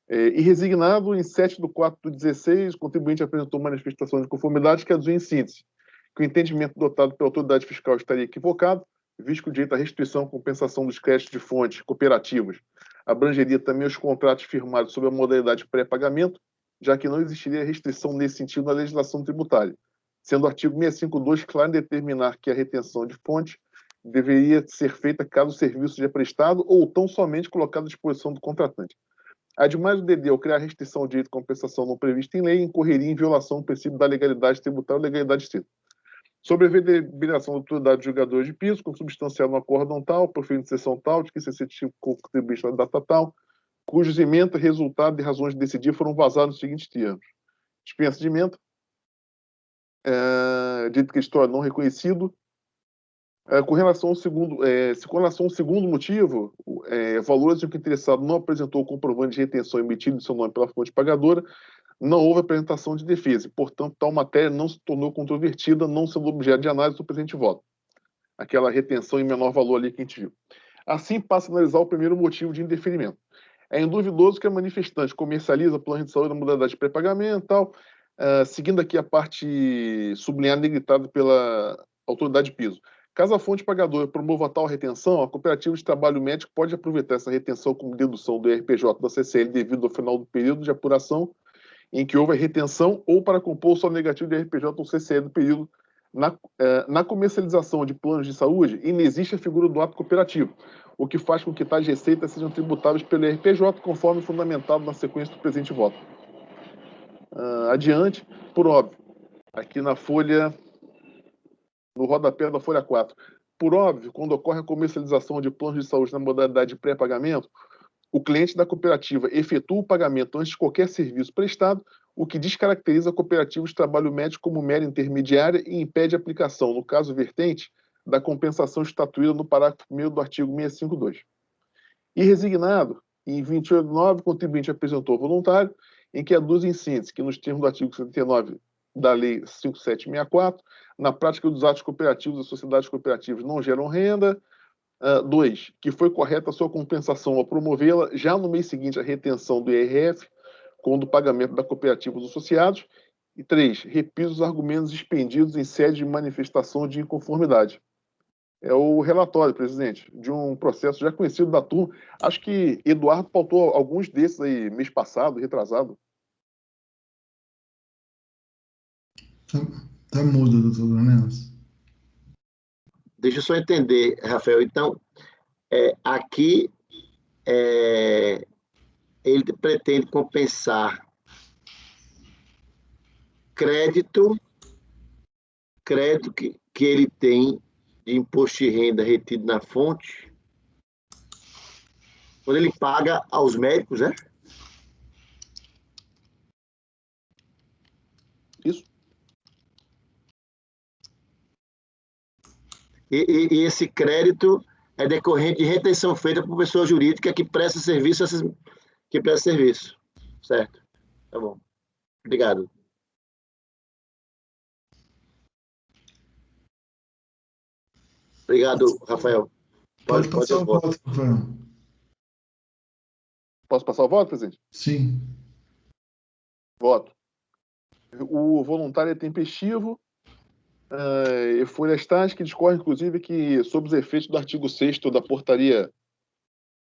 E resignado, em 7/4/16, o contribuinte apresentou manifestação de conformidade que aduzia em síntese que o entendimento dotado pela autoridade fiscal estaria equivocado, visto que o direito à restituição e compensação dos créditos de fonte cooperativas abrangeria também os contratos firmados sob a modalidade pré-pagamento, já que não existiria restrição nesse sentido na legislação tributária, sendo o artigo 652 claro em determinar que a retenção de fonte deveria ser feita caso o serviço seja prestado ou tão somente colocado à disposição do contratante. Ademais, o DD, ao criar restrição ao direito de compensação não prevista em lei, incorreria em violação do princípio da legalidade tributária e legalidade estrita. Sobre a deliberação da autoridade de julgador de piso, consubstanciado no acórdão tal, proferindo sessão tal, de que se certifica o contribuinte na data tal, cujos ementa resultado de razões de decidir foram vazados nos seguintes termos. Dispensa de ementa, dito que a história não reconhecido. Com relação ao segundo motivo, valores em que o interessado não apresentou o comprovante de retenção emitido em seu nome pela fonte pagadora, não houve apresentação de defesa, e, portanto, tal matéria não se tornou controvertida, não sendo objeto de análise do presente voto. Aquela retenção em menor valor ali que a gente viu. Assim, passa a analisar o primeiro motivo de indeferimento. É induvidoso que a manifestante comercializa plano de saúde na modalidade de pré-pagamento e tal, seguindo aqui a parte sublinhada e gritada pela autoridade de piso. Caso a fonte pagadora promova tal retenção, a cooperativa de trabalho médico pode aproveitar essa retenção como dedução do RPJ da CCL devido ao final do período de apuração em que houve a retenção ou para compor o saldo negativo de RPJ ou CCL do período. Na comercialização de planos de saúde, inexiste a figura do ato cooperativo, o que faz com que tais receitas sejam tributáveis pelo RPJ, conforme fundamentado na sequência do presente voto. Adiante, por óbvio, aqui na folha, no rodapé da folha 4. Por óbvio, quando ocorre a comercialização de planos de saúde na modalidade de pré-pagamento, o cliente da cooperativa efetua o pagamento antes de qualquer serviço prestado, o que descaracteriza a cooperativa de trabalho médico como mera intermediária e impede a aplicação, no caso vertente, da compensação estatuída no parágrafo 1º do artigo 652. E resignado, em 28/9, o contribuinte apresentou voluntário, em que aduz em síntese que, nos termos do artigo 79 da Lei 5764, na prática dos atos cooperativos, as sociedades cooperativas não geram renda. 2, que foi correta a sua compensação ao promovê-la já no mês seguinte à retenção do IRF, quando o pagamento da cooperativa dos associados. E 3, repiso os argumentos expendidos em sede de manifestação de inconformidade. É o relatório, presidente, de um processo já conhecido da turma. Acho que Eduardo pautou alguns desses aí, mês passado, retrasado. Tá mudo, doutor Dornelas. Deixa eu só entender, Rafael. Então, aqui ele pretende compensar crédito que ele tem de imposto de renda retido na fonte, quando ele paga aos médicos, né? Isso. E esse crédito é decorrente de retenção feita por pessoa jurídica que presta serviço, certo? Tá bom. Obrigado. Obrigado, Rafael. Pode passar o voto, Rafael. Posso passar o voto, presidente? Sim. Voto. O voluntário é tempestivo. Folhas tais que discorre, inclusive, que, sob os efeitos do artigo 6º da portaria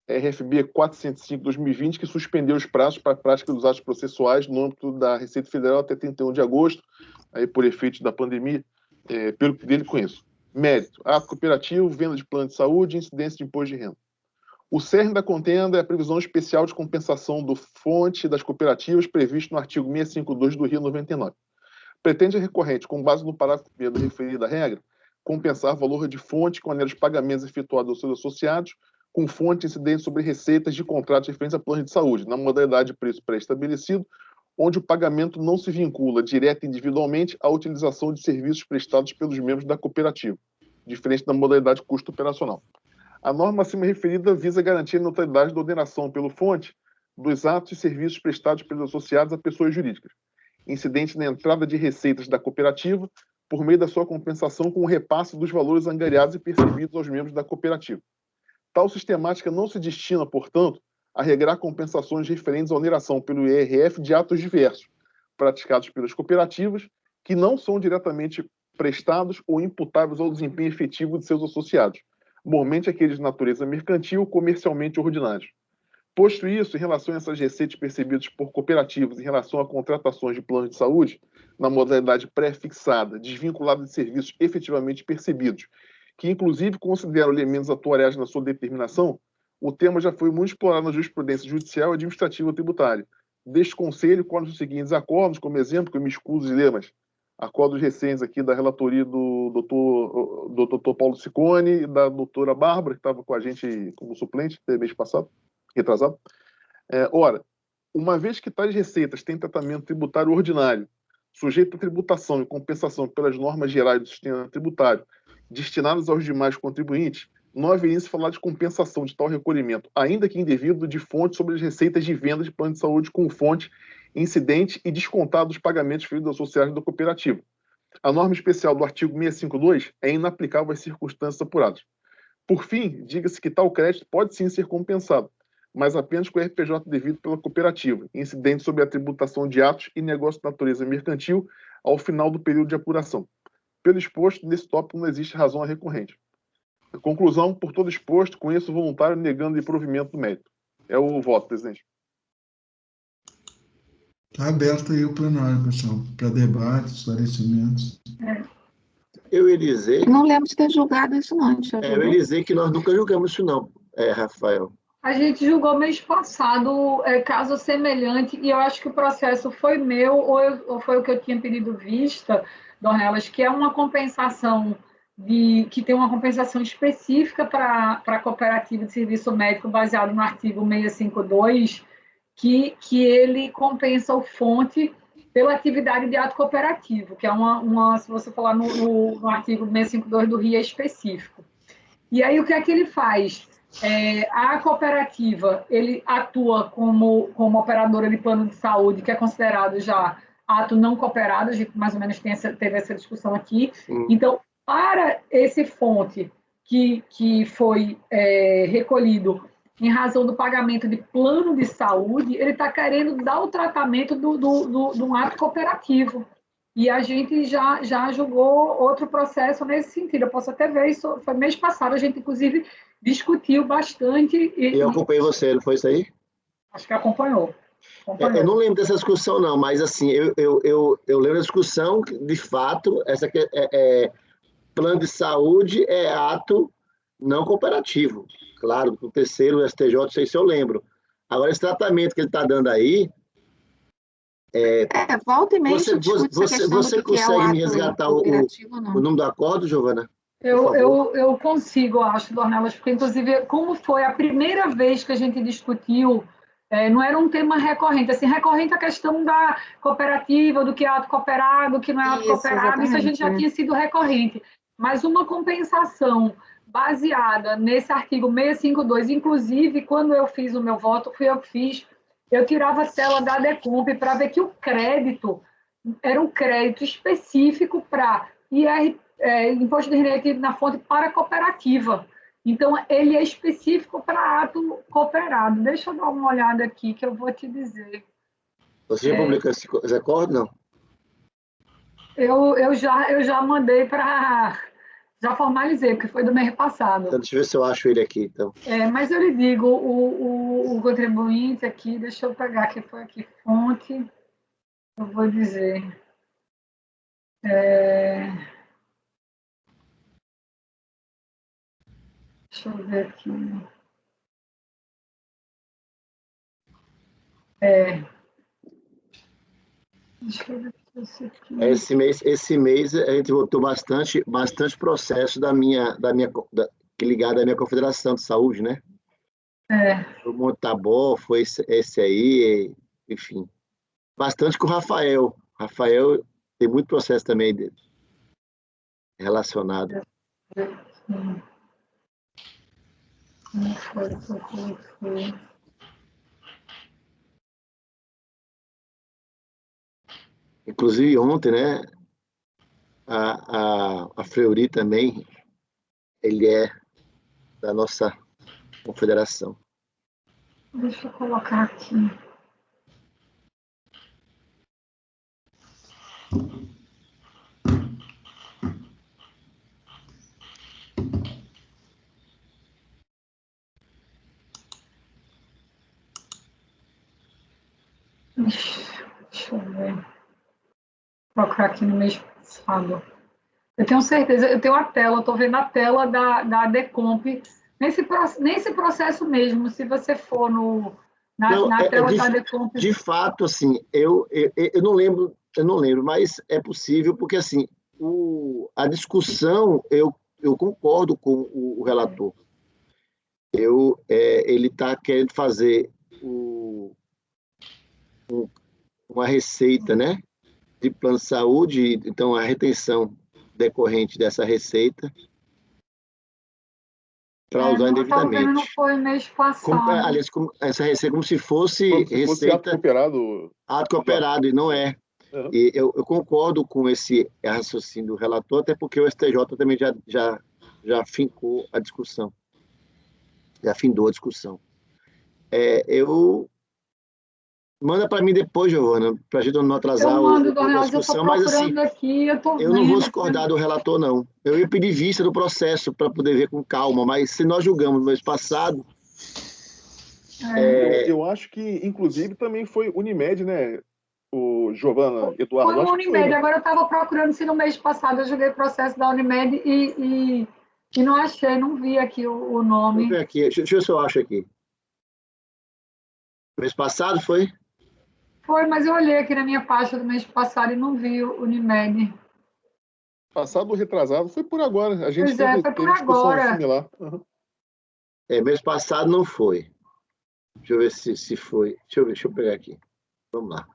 RFB 405/2020, que suspendeu os prazos para a prática dos atos processuais no âmbito da Receita Federal até 31 de agosto, aí por efeito da pandemia, pelo que dele conheço. Mérito: ato cooperativo, venda de plano de saúde, incidência de imposto de renda. O cerne da contenda é a previsão especial de compensação do fonte das cooperativas previsto no artigo 652 do Rio 99. Pretende a recorrente, com base no parágrafo 1º da referida regra, compensar valor de fonte com maneira de pagamentos efetuados aos seus associados, com fonte incidente sobre receitas de contratos referentes a planos de saúde, na modalidade de preço pré-estabelecido, onde o pagamento não se vincula direta e individualmente à utilização de serviços prestados pelos membros da cooperativa, diferente da modalidade custo operacional. A norma acima referida visa garantir a neutralidade da ordenação pelo fonte dos atos e serviços prestados pelos associados a pessoas jurídicas, incidente na entrada de receitas da cooperativa por meio da sua compensação com o repasse dos valores angariados e percebidos aos membros da cooperativa. Tal sistemática não se destina, portanto, a regrar compensações referentes à oneração pelo IRF de atos diversos, praticados pelas cooperativas, que não são diretamente prestados ou imputáveis ao desempenho efetivo de seus associados, normalmente aqueles de natureza mercantil ou comercialmente ordinários. Posto isso, em relação a essas receitas percebidas por cooperativas em relação a contratações de plano de saúde, na modalidade pré-fixada, desvinculada de serviços efetivamente percebidos, que inclusive consideram elementos atuariais na sua determinação, o tema já foi muito explorado na jurisprudência judicial e administrativa tributária. Deste conselho, constam os seguintes acordos, como exemplo, que eu me escuso de ler, mas acordos recentes aqui da relatoria do doutor Paulo Ciccone e da doutora Bárbara, que estava com a gente como suplente mês passado, retrasado. Ora, uma vez que tais receitas têm tratamento tributário ordinário, sujeito a tributação e compensação pelas normas gerais do sistema tributário, destinadas aos demais contribuintes, não haveria se falar de compensação de tal recolhimento, ainda que indevido, de fonte sobre as receitas de venda de plano de saúde com fonte incidente e descontado dos pagamentos feitos aos associados da cooperativa. A norma especial do artigo 652 é inaplicável às circunstâncias apuradas. Por fim, diga-se que tal crédito pode sim ser compensado, mas apenas com o RPJ devido pela cooperativa, incidente sobre a tributação de atos e negócios de natureza mercantil ao final do período de apuração. Pelo exposto, nesse tópico não existe razão a recorrente. Conclusão, por todo exposto, conheço o voluntário negando de provimento do mérito. É o voto, presidente. Está aberto aí o plenário, pessoal, para debate, esclarecimentos. Eu ia dizer... Não lembro de ter julgado isso, não. Eu ia dizer que nós nunca julgamos isso, não, Rafael. A gente julgou mês passado caso semelhante, e eu acho que o processo foi meu, ou foi o que eu tinha pedido vista, Dornelas, que é uma compensação, que tem uma compensação específica para a cooperativa de serviço médico, baseado no artigo 652, que ele compensa o fonte pela atividade de ato cooperativo, que é se você falar no artigo 652 do RIA específico. E aí, o que é que ele faz? A cooperativa, ele atua como operadora de plano de saúde, que é considerado já ato não cooperado, a gente mais ou menos teve essa discussão aqui. Então, para esse fonte que foi recolhido em razão do pagamento de plano de saúde, ele está querendo dar o tratamento de um ato cooperativo. E a gente já julgou outro processo nesse sentido. Eu posso até ver isso, foi mês passado, a gente, inclusive, discutiu bastante. E eu acompanhei você, não foi isso aí? Acho que acompanhou. Eu não lembro dessa discussão, não, mas assim, eu lembro da discussão, de fato, essa plano de saúde é ato não cooperativo. Claro, o terceiro, o STJ, não sei se eu lembro. Agora, esse tratamento que ele está dando aí... volta e meia você consegue me resgatar o nome do acordo, Giovana? Eu consigo, acho, Dornelas, porque, inclusive, como foi a primeira vez que a gente discutiu, não era um tema recorrente. Assim, recorrente a questão da cooperativa, do que é ato cooperado, do que não é ato cooperado, isso a gente já tinha sido recorrente. Mas uma compensação baseada nesse artigo 652, inclusive, quando eu fiz o meu voto, eu tirava a célula da Decomp para ver que o crédito era um crédito específico para Imposto de Renda Retribuído na fonte para a cooperativa. Então, ele é específico para ato cooperado. Deixa eu dar uma olhada aqui, que eu vou te dizer. Você já publicou esse acordo, não? Eu já mandei para... Já formalizei, porque foi do mês passado. Então, deixa eu ver se eu acho ele aqui, então. Mas eu lhe digo, o contribuinte aqui, deixa eu pegar, que foi aqui, fonte, eu vou dizer. Deixa eu ver aqui. Deixa eu ver esse aqui. Esse mês a gente votou bastante processo ligado à minha confederação de saúde, né? É, O Montabó foi esse aí, enfim. Bastante com o Rafael. Rafael tem muito processo também relacionado. sim. Não foi. Inclusive ontem, né? A Fleury também, ele é da nossa confederação. Deixa eu colocar aqui. Deixa eu ver. Vou colocar aqui no mês passado. Eu tenho certeza, eu tenho a tela, eu estou vendo a tela da Decomp. Nesse processo mesmo, se você for Não, na tela da Decomp. de fato, assim, eu não lembro, mas é possível, porque assim, a discussão, eu concordo com o relator. Ele está querendo fazer uma receita, né, de plano de saúde, então a retenção decorrente dessa receita para usar Eu estava vendo, não indevidamente. foi mês passado. Aliás, essa receita como se fosse Como se fosse receita ato cooperado. ato cooperado, e não é. Uhum. E eu concordo com esse raciocínio do relator, até porque o STJ também já fincou a discussão, já findou a discussão. Manda para mim depois, Giovana, para a gente não atrasar Eu mando, a discussão, mas assim, aqui, eu não vou discordar do relator, não. Eu ia pedir vista do processo para poder ver com calma, mas se nós julgamos no mês passado... Eu acho que, inclusive, também foi Unimed, né, o Giovana, Eduardo? Foi o Acho Unimed, né? agora eu estava procurando se no mês passado eu joguei o processo da Unimed e não achei, não vi aqui o nome. Deixa eu ver aqui, deixa eu ver se eu acho aqui. Mês passado foi? Foi, mas eu olhei aqui na minha pasta do mês passado e não vi o Unimed. Passado ou retrasado, foi por agora. A gente Pois é, foi por agora. Similar. Uhum. Mês passado não foi. Deixa eu ver se foi. Deixa eu pegar aqui. Vamos lá.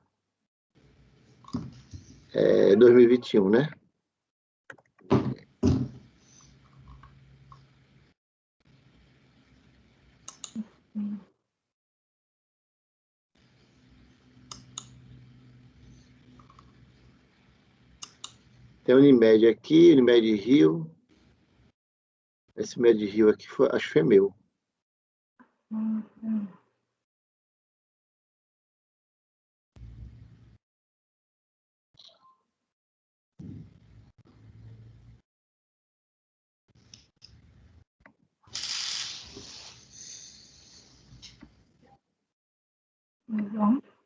2021, né? Tem Unimed aqui, Unimed Rio. Esse Unimed Rio aqui, acho que foi meu.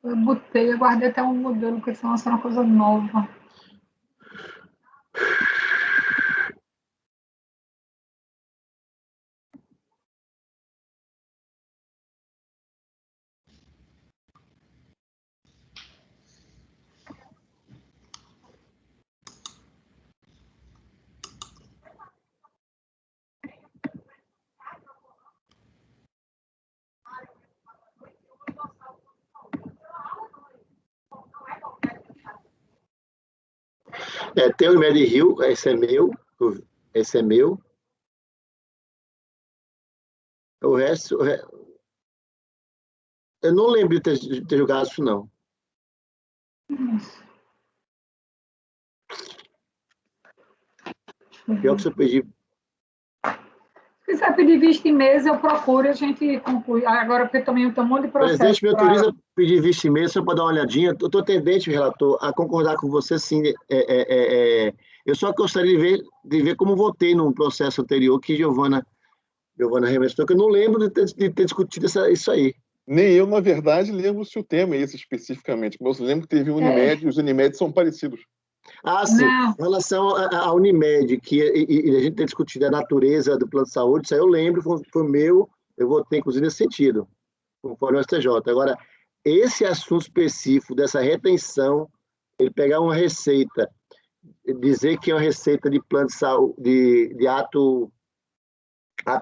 Eu guardei até um modelo, porque senão é uma coisa nova. Tem o Unimed Rio, esse é meu. Esse é meu. O resto... Eu não lembro de ter jogado isso, não. Pior que se eu pedir... Se quiser pedir vista em mesa, eu procuro e a gente conclui. Agora, porque também tem um monte de processo. Presidente, me autoriza a pedir vista em mesa, só para dar uma olhadinha. Eu estou tendente, relator, a concordar com você, sim. Eu só gostaria de ver como votei num processo anterior que Giovana remestrou, que eu não lembro de ter discutido isso aí. Nem eu, na verdade, lembro se o tema é esse especificamente, mas eu lembro que teve Unimed e os Unimed são parecidos. Ah, sim. Não. Em relação à Unimed, e a gente tem discutido a natureza do plano de saúde, isso aí eu lembro, foi meu, eu votei, inclusive, nesse sentido, conforme o STJ. Agora, esse assunto específico dessa retenção, ele pegar uma receita, dizer que é uma receita de plano de saúde, de ato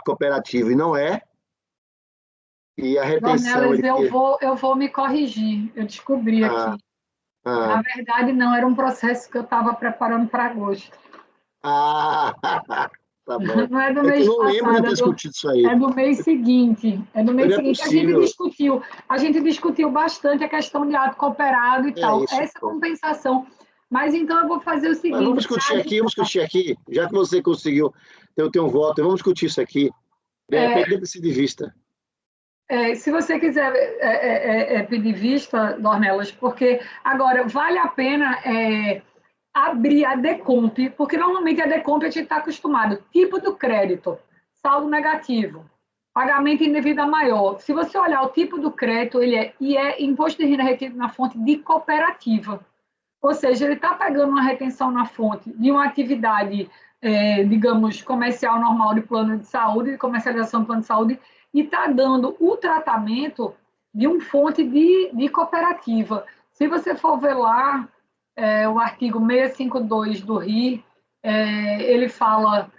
cooperativo, e não é, E a retenção... Dornelas, eu vou me corrigir. Eu descobri aqui. Na verdade, não, era um processo que eu estava preparando para agosto. Tá bom. Não é do mês eu não lembro de ter passado, discutido isso aí. é do mês seguinte. É do mês Não é seguinte. possível. A gente discutiu bastante a questão de ato cooperado e tal. Isso, essa compensação. Mas então eu vou fazer o seguinte. Mas vamos discutir aqui. Já que você conseguiu ter um voto, vamos discutir isso aqui. De repente, desse de vista. Se você quiser pedir vista, Dornelas, porque agora vale a pena abrir a Decomp, porque normalmente a Decomp a gente está acostumado. Tipo do crédito, saldo negativo, pagamento em devida maior. Se você olhar o tipo do crédito, ele é imposto de renda retido na fonte de cooperativa. Ou seja, ele está pegando uma retenção na fonte de uma atividade, digamos, comercial normal de plano de saúde, de comercialização do plano de saúde, e está dando o tratamento de uma fonte de cooperativa. Se você for ver lá, o artigo 652 do RI, ele fala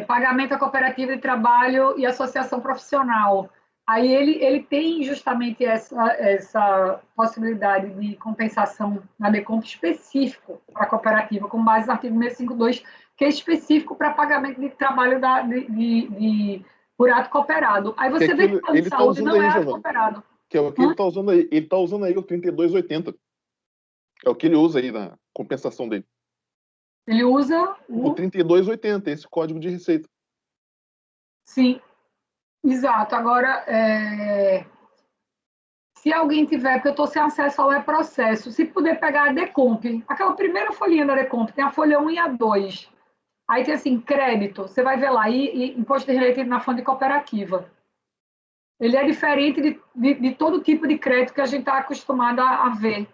pagamento à cooperativa de trabalho e associação profissional. Aí ele tem justamente essa possibilidade de compensação na Decomp específico para a cooperativa, com base no artigo 652, que é específico para pagamento de trabalho por ato cooperado. Aí você vê que o plano de saúde não é ato cooperado. Que é o que ele está usando aí. Ele está usando aí o 3280. É o que ele usa aí na compensação dele. Ele usa o 3280, esse código de receita. Sim, exato. Agora, se alguém tiver, porque eu estou sem acesso ao e-processo, se puder pegar a Decomp, aquela primeira folhinha da Decomp, tem a folha 1 e a 2. Aí tem assim, crédito, você vai ver lá, e imposto de renda retido na fonte de cooperativa. Ele é diferente de todo tipo de crédito que a gente está acostumado a ver.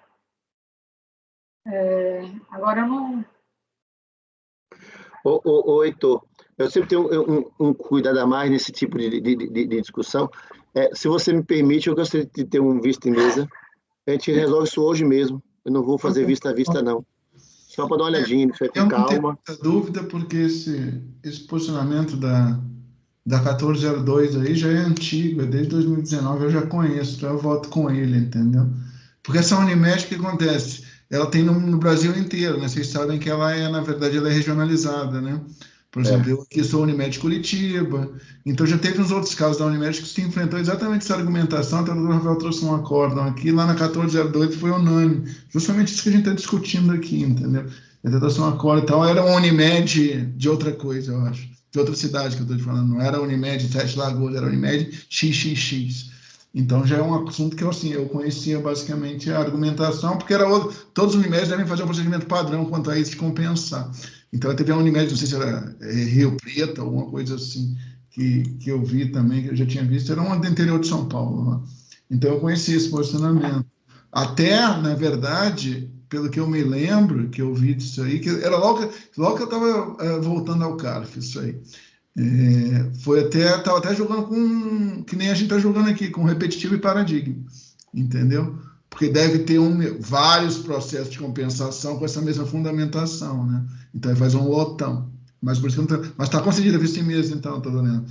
Agora eu não... Heitor, eu sempre tenho um cuidado a mais nesse tipo de discussão. Se você me permite, eu gostaria de ter um vista em mesa. A gente resolve isso hoje mesmo. Eu não vou fazer vista a vista, não. Só para dar uma olhadinha, com calma. Eu não tenho muita dúvida, porque esse posicionamento da 1402 aí já é antigo, é desde 2019, eu já conheço, então eu voto com ele, entendeu? Porque essa Unimed, o que acontece? Ela tem no Brasil inteiro, né? Vocês sabem que na verdade, ela é regionalizada, né? Por exemplo, eu aqui sou Unimed Curitiba, então já teve uns outros casos da Unimed que se enfrentou exatamente essa argumentação, até o Dr. Rafael trouxe um acórdão aqui, lá na 1402 foi unânime, justamente isso que a gente está discutindo aqui, entendeu? A tentação acórdão e tal, era uma Unimed de outra coisa, eu acho, de outra cidade que eu estou te falando, não era Unimed Sete Lagoas, era Unimed XXX. Então já é um assunto que eu conhecia basicamente a argumentação, porque todos os Unimed devem fazer um procedimento padrão quanto a isso de compensar. Então teve a Unimed, não sei se era Rio Preto, alguma coisa assim, que eu vi também, que eu já tinha visto, era uma do interior de São Paulo. Né? Então eu conheci esse posicionamento. Até, na verdade, pelo que eu me lembro, que eu vi disso aí, que era logo que eu estava voltando ao CARF, isso aí. Estava até jogando que nem a gente está jogando aqui, com repetitivo e paradigma, entendeu? Porque deve ter vários processos de compensação com essa mesma fundamentação, né? Então ele faz um lotão. Mas está concedida a vista em mesa, então, estou vendo.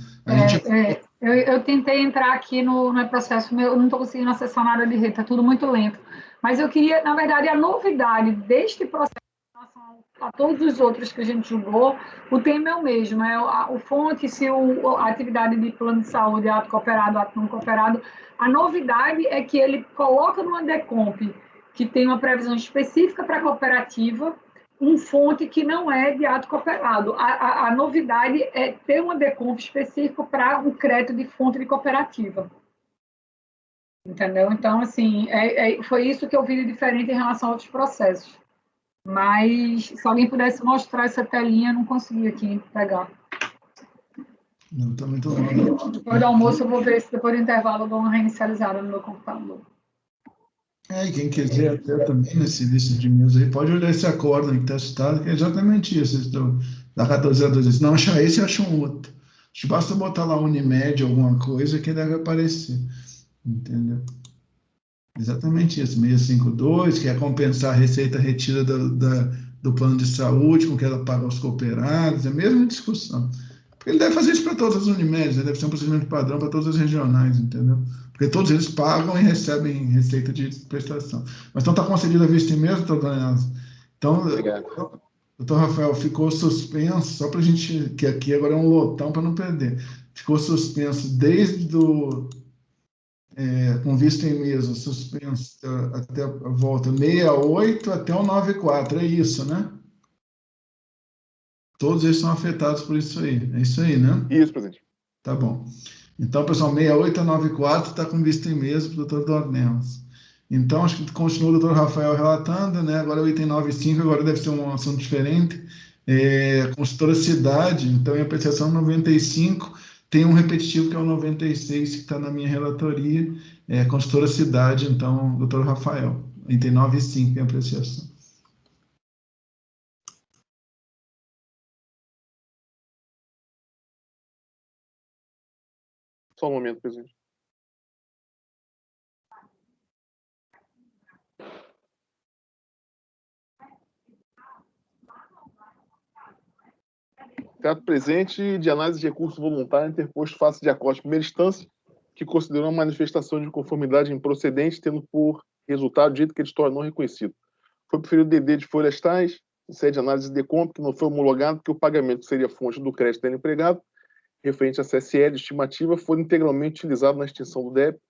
Eu tentei entrar aqui no processo, eu não estou conseguindo acessar nada de rede, está tudo muito lento. Mas eu queria, na verdade, a novidade deste processo a todos os outros que a gente julgou, o tema é o mesmo, o fonte, se a atividade de plano de saúde é ato cooperado, ato não cooperado. A novidade é que ele coloca numa Decomp que tem uma previsão específica para a cooperativa, um fonte que não é de ato cooperado. A novidade é ter uma Decomp específico para um crédito de fonte de cooperativa. Entendeu? Então, assim, foi isso que eu vi de diferente em relação a outros processos. Mas, se alguém pudesse mostrar essa telinha, eu não consegui aqui pegar. Não, está muito longe. Depois do almoço, eu vou ver se depois do intervalo eu dou uma reinicializada no meu computador. E quem quiser até também nesse lista de e-mails aí, pode olhar esse acórdão que está citado, que é exatamente isso, da 1402. Se não achar esse, acha um outro. Basta botar lá Unimed, alguma coisa, que deve aparecer. Entendeu? Exatamente isso, 652, que é compensar a receita retida do plano de saúde, com que ela paga aos cooperados, é a mesma discussão. Porque ele deve fazer isso para todas as Unimedes, deve ser um procedimento padrão para todas as regionais, entendeu? porque todos eles pagam e recebem receita de prestação. Mas então está concedida a vista em mesmo, doutor Daniels? Então, doutor Rafael, ficou suspenso, só para a gente, que aqui agora é um lotão para não perder, ficou suspenso desde com vista em mesa, suspenso até a volta 68 até o 94, é isso, né? Todos eles são afetados por isso aí, é isso aí, né? Isso, presidente. Tá bom. Então, pessoal, 68 a 94 está com vista em mesa para o doutor Dornelas. Então, acho que continua o doutor Rafael relatando, né? Agora o item 95, agora deve ser um assunto diferente. Consultora Cidade, então, em apreciação 95, tem um repetitivo que é o 96, que está na minha relatoria. Consultora Cidade, então, doutor Rafael. Item 95 em apreciação. Só um momento, presidente. Trato presente de análise de recurso voluntário interposto face de acorde de primeira instância, que considerou uma manifestação de conformidade improcedente, tendo por resultado dito que editório não reconhecido. Foi preferido DD de florestais, em sede de análise de compra, que não foi homologado, que o pagamento seria fonte do crédito dele empregado, referente à CSL de estimativa, foi integralmente utilizado na extinção do débito,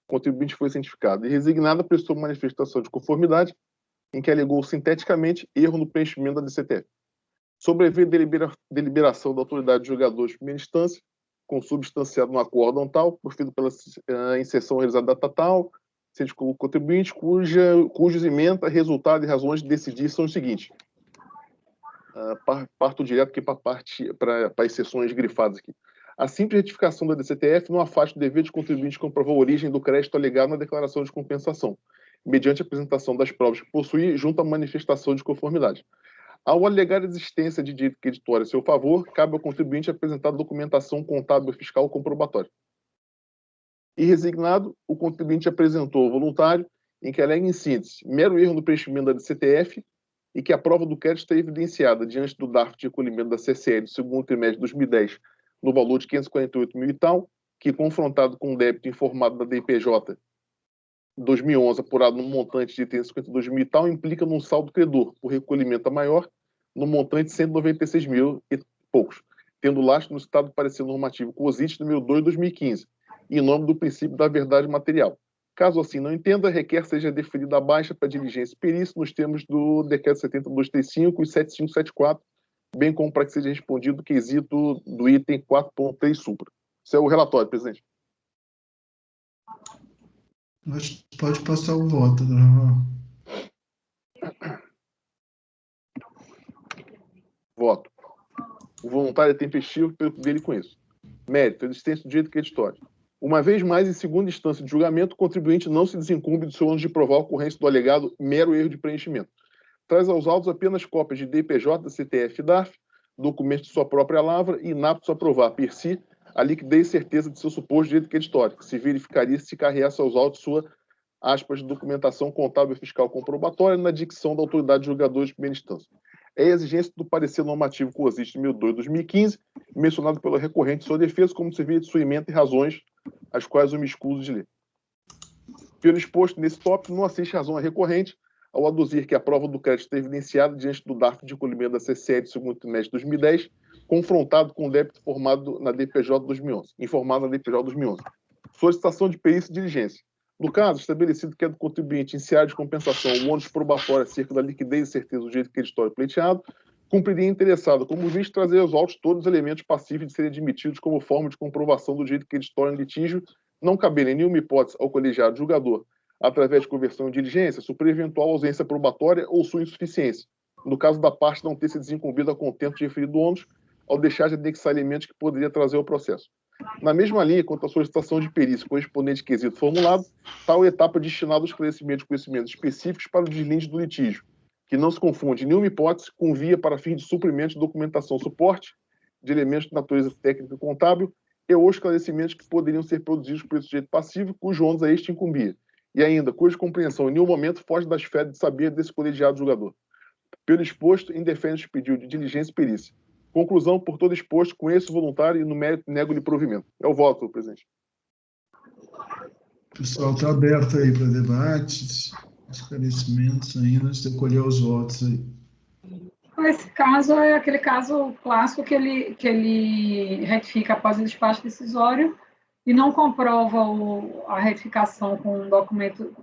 o contribuinte foi cientificado. E resignada prestou manifestação de conformidade, em que alegou sinteticamente erro no preenchimento da DCTF. Sobreveio deliberação da autoridade de julgadores de primeira instância, consubstanciado no acórdão tal, proferido pela inserção realizada da data tal, cientificou o contribuinte, cujos ementa, resultado e razões de decidir são os seguintes. Parto direto aqui para as seções grifadas aqui. A simples retificação da DCTF não afasta o dever de contribuinte comprovar a origem do crédito alegado na declaração de compensação, mediante a apresentação das provas que possui, junto à manifestação de conformidade. Ao alegar a existência de dito creditório a seu favor, cabe ao contribuinte apresentar documentação contábil fiscal comprobatória. E resignado, o contribuinte apresentou ao voluntário, em que alega em síntese mero erro no preenchimento da DCTF e que a prova do crédito está evidenciada diante do DARF de recolhimento da CCL do segundo trimestre de 2010 no valor de 548 mil e tal, que confrontado com o débito informado da DPJ 2011 apurado no montante de 352 mil e tal, implica num saldo credor por recolhimento a maior no montante de 196 mil e poucos, tendo lastro no citado parecer normativo COSIT número 2 de 2015, em nome do princípio da verdade material. Caso assim não entenda, requer seja deferida a baixa para diligência e perícia nos termos do decreto 70235 e 7574, bem como para que seja respondido o quesito do item 4.3 supra. Esse é o relatório, presidente. Pode passar o voto, Rafael. Voto. O voluntário é tempestivo pelo dele com isso. Mérito, existência do direito creditório. Uma vez mais, em segunda instância de julgamento, o contribuinte não se desincumbe do seu ônus de provar a ocorrência do alegado mero erro de preenchimento. Traz aos autos apenas cópias de DPJ, CTF e DARF, documentos de sua própria lavra e inaptos a provar, per si, a liquidez e certeza de seu suposto direito creditório, que se verificaria se carreasse aos autos sua, aspas, de documentação contábil e fiscal comprobatória na dicção da autoridade de julgadores de primeira instância. É a exigência do parecer normativo COSIT número 2 de 2015, mencionado pelo recorrente em sua defesa como serviço de sua ementa e razões, as quais eu me escuso de ler. Pelo exposto nesse tópico, não assiste razão a recorrente ao aduzir que a prova do crédito está evidenciada diante do DARF de recolhimento da CCL do segundo trimestre de 2010, confrontado com o débito informado na DPJ 2011. Solicitação de perícia e diligência. No caso, estabelecido que é do contribuinte iniciar de compensação o ônus probatório acerca da liquidez e certeza do direito creditório pleiteado, cumpriria interessado, como visto, trazer aos autos todos os elementos passíveis de serem admitidos como forma de comprovação do direito creditório em litígio, não cabendo em nenhuma hipótese ao colegiado julgador, através de conversão em diligência, suprir eventual ausência probatória ou sua insuficiência, no caso da parte não ter se desincumbido a contento de referido ônus, ao deixar de anexar elementos que poderia trazer ao processo. Na mesma linha, quanto à solicitação de perícia correspondente quesito formulado, tal etapa destinada ao esclarecimento de conhecimentos específicos para o deslinde do litígio, que não se confunde em nenhuma hipótese com via para fim de suprimento de documentação suporte de elementos de natureza técnica e contábil e ou esclarecimentos que poderiam ser produzidos por esse sujeito passivo, cujo ônus a este incumbia, e ainda cuja compreensão em nenhum momento foge da esfera de saber desse colegiado julgador. Pelo exposto, indefende o pedido de diligência e perícia. Conclusão, por todo exposto, conheço o voluntário e no mérito nego-lhe provimento. É o voto, presidente. Pessoal, está aberto aí para debates, esclarecimentos ainda, antes de colher os votos aí. Esse caso é aquele caso clássico que ele retifica após o despacho decisório e não comprova a retificação com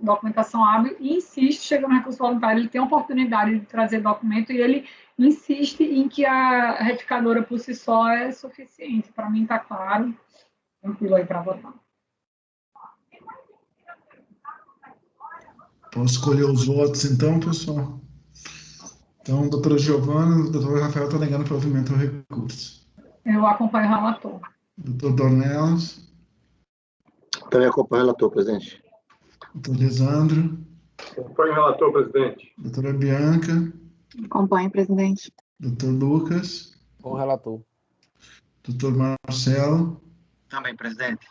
documentação hábil e insiste, chega no recurso voluntário, ele tem a oportunidade de trazer documento e ele insiste em que a retificadora por si só é suficiente. Para mim está claro, tranquilo aí para votar. Posso escolher os votos, então, pessoal? Então, doutora Giovana e o doutor Rafael estão negando provimento ao recurso. Eu acompanho o relator. Doutor Dornelas. Também acompanho o relator, presidente. Doutor Lisandro. Acompanho o relator, presidente. Doutora Bianca. Acompanho, presidente. Doutor Lucas. Com o relator. Doutor Marcelo. Também, presidente.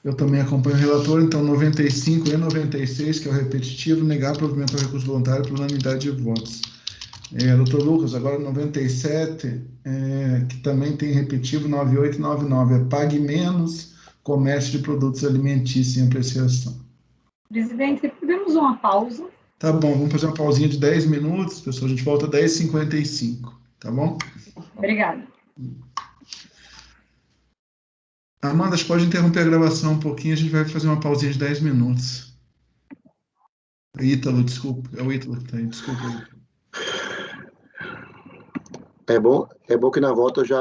Eu também acompanho o relator, então 95 e 96, que é o repetitivo, negar provimento ao recurso voluntário por unanimidade de votos. Doutor Lucas, agora 97, que também tem repetitivo 98 e 99, é pague menos comércio de produtos alimentícios em apreciação. Presidente, podemos uma pausa? Tá bom, vamos fazer uma pausinha de 10 minutos, pessoal, a gente volta às 10h55, tá bom? Obrigada. Amanda, acho que pode interromper a gravação um pouquinho, a gente vai fazer uma pausinha de 10 minutos. Ítalo, desculpa, é o Ítalo que está aí, desculpa. É bom que na volta eu já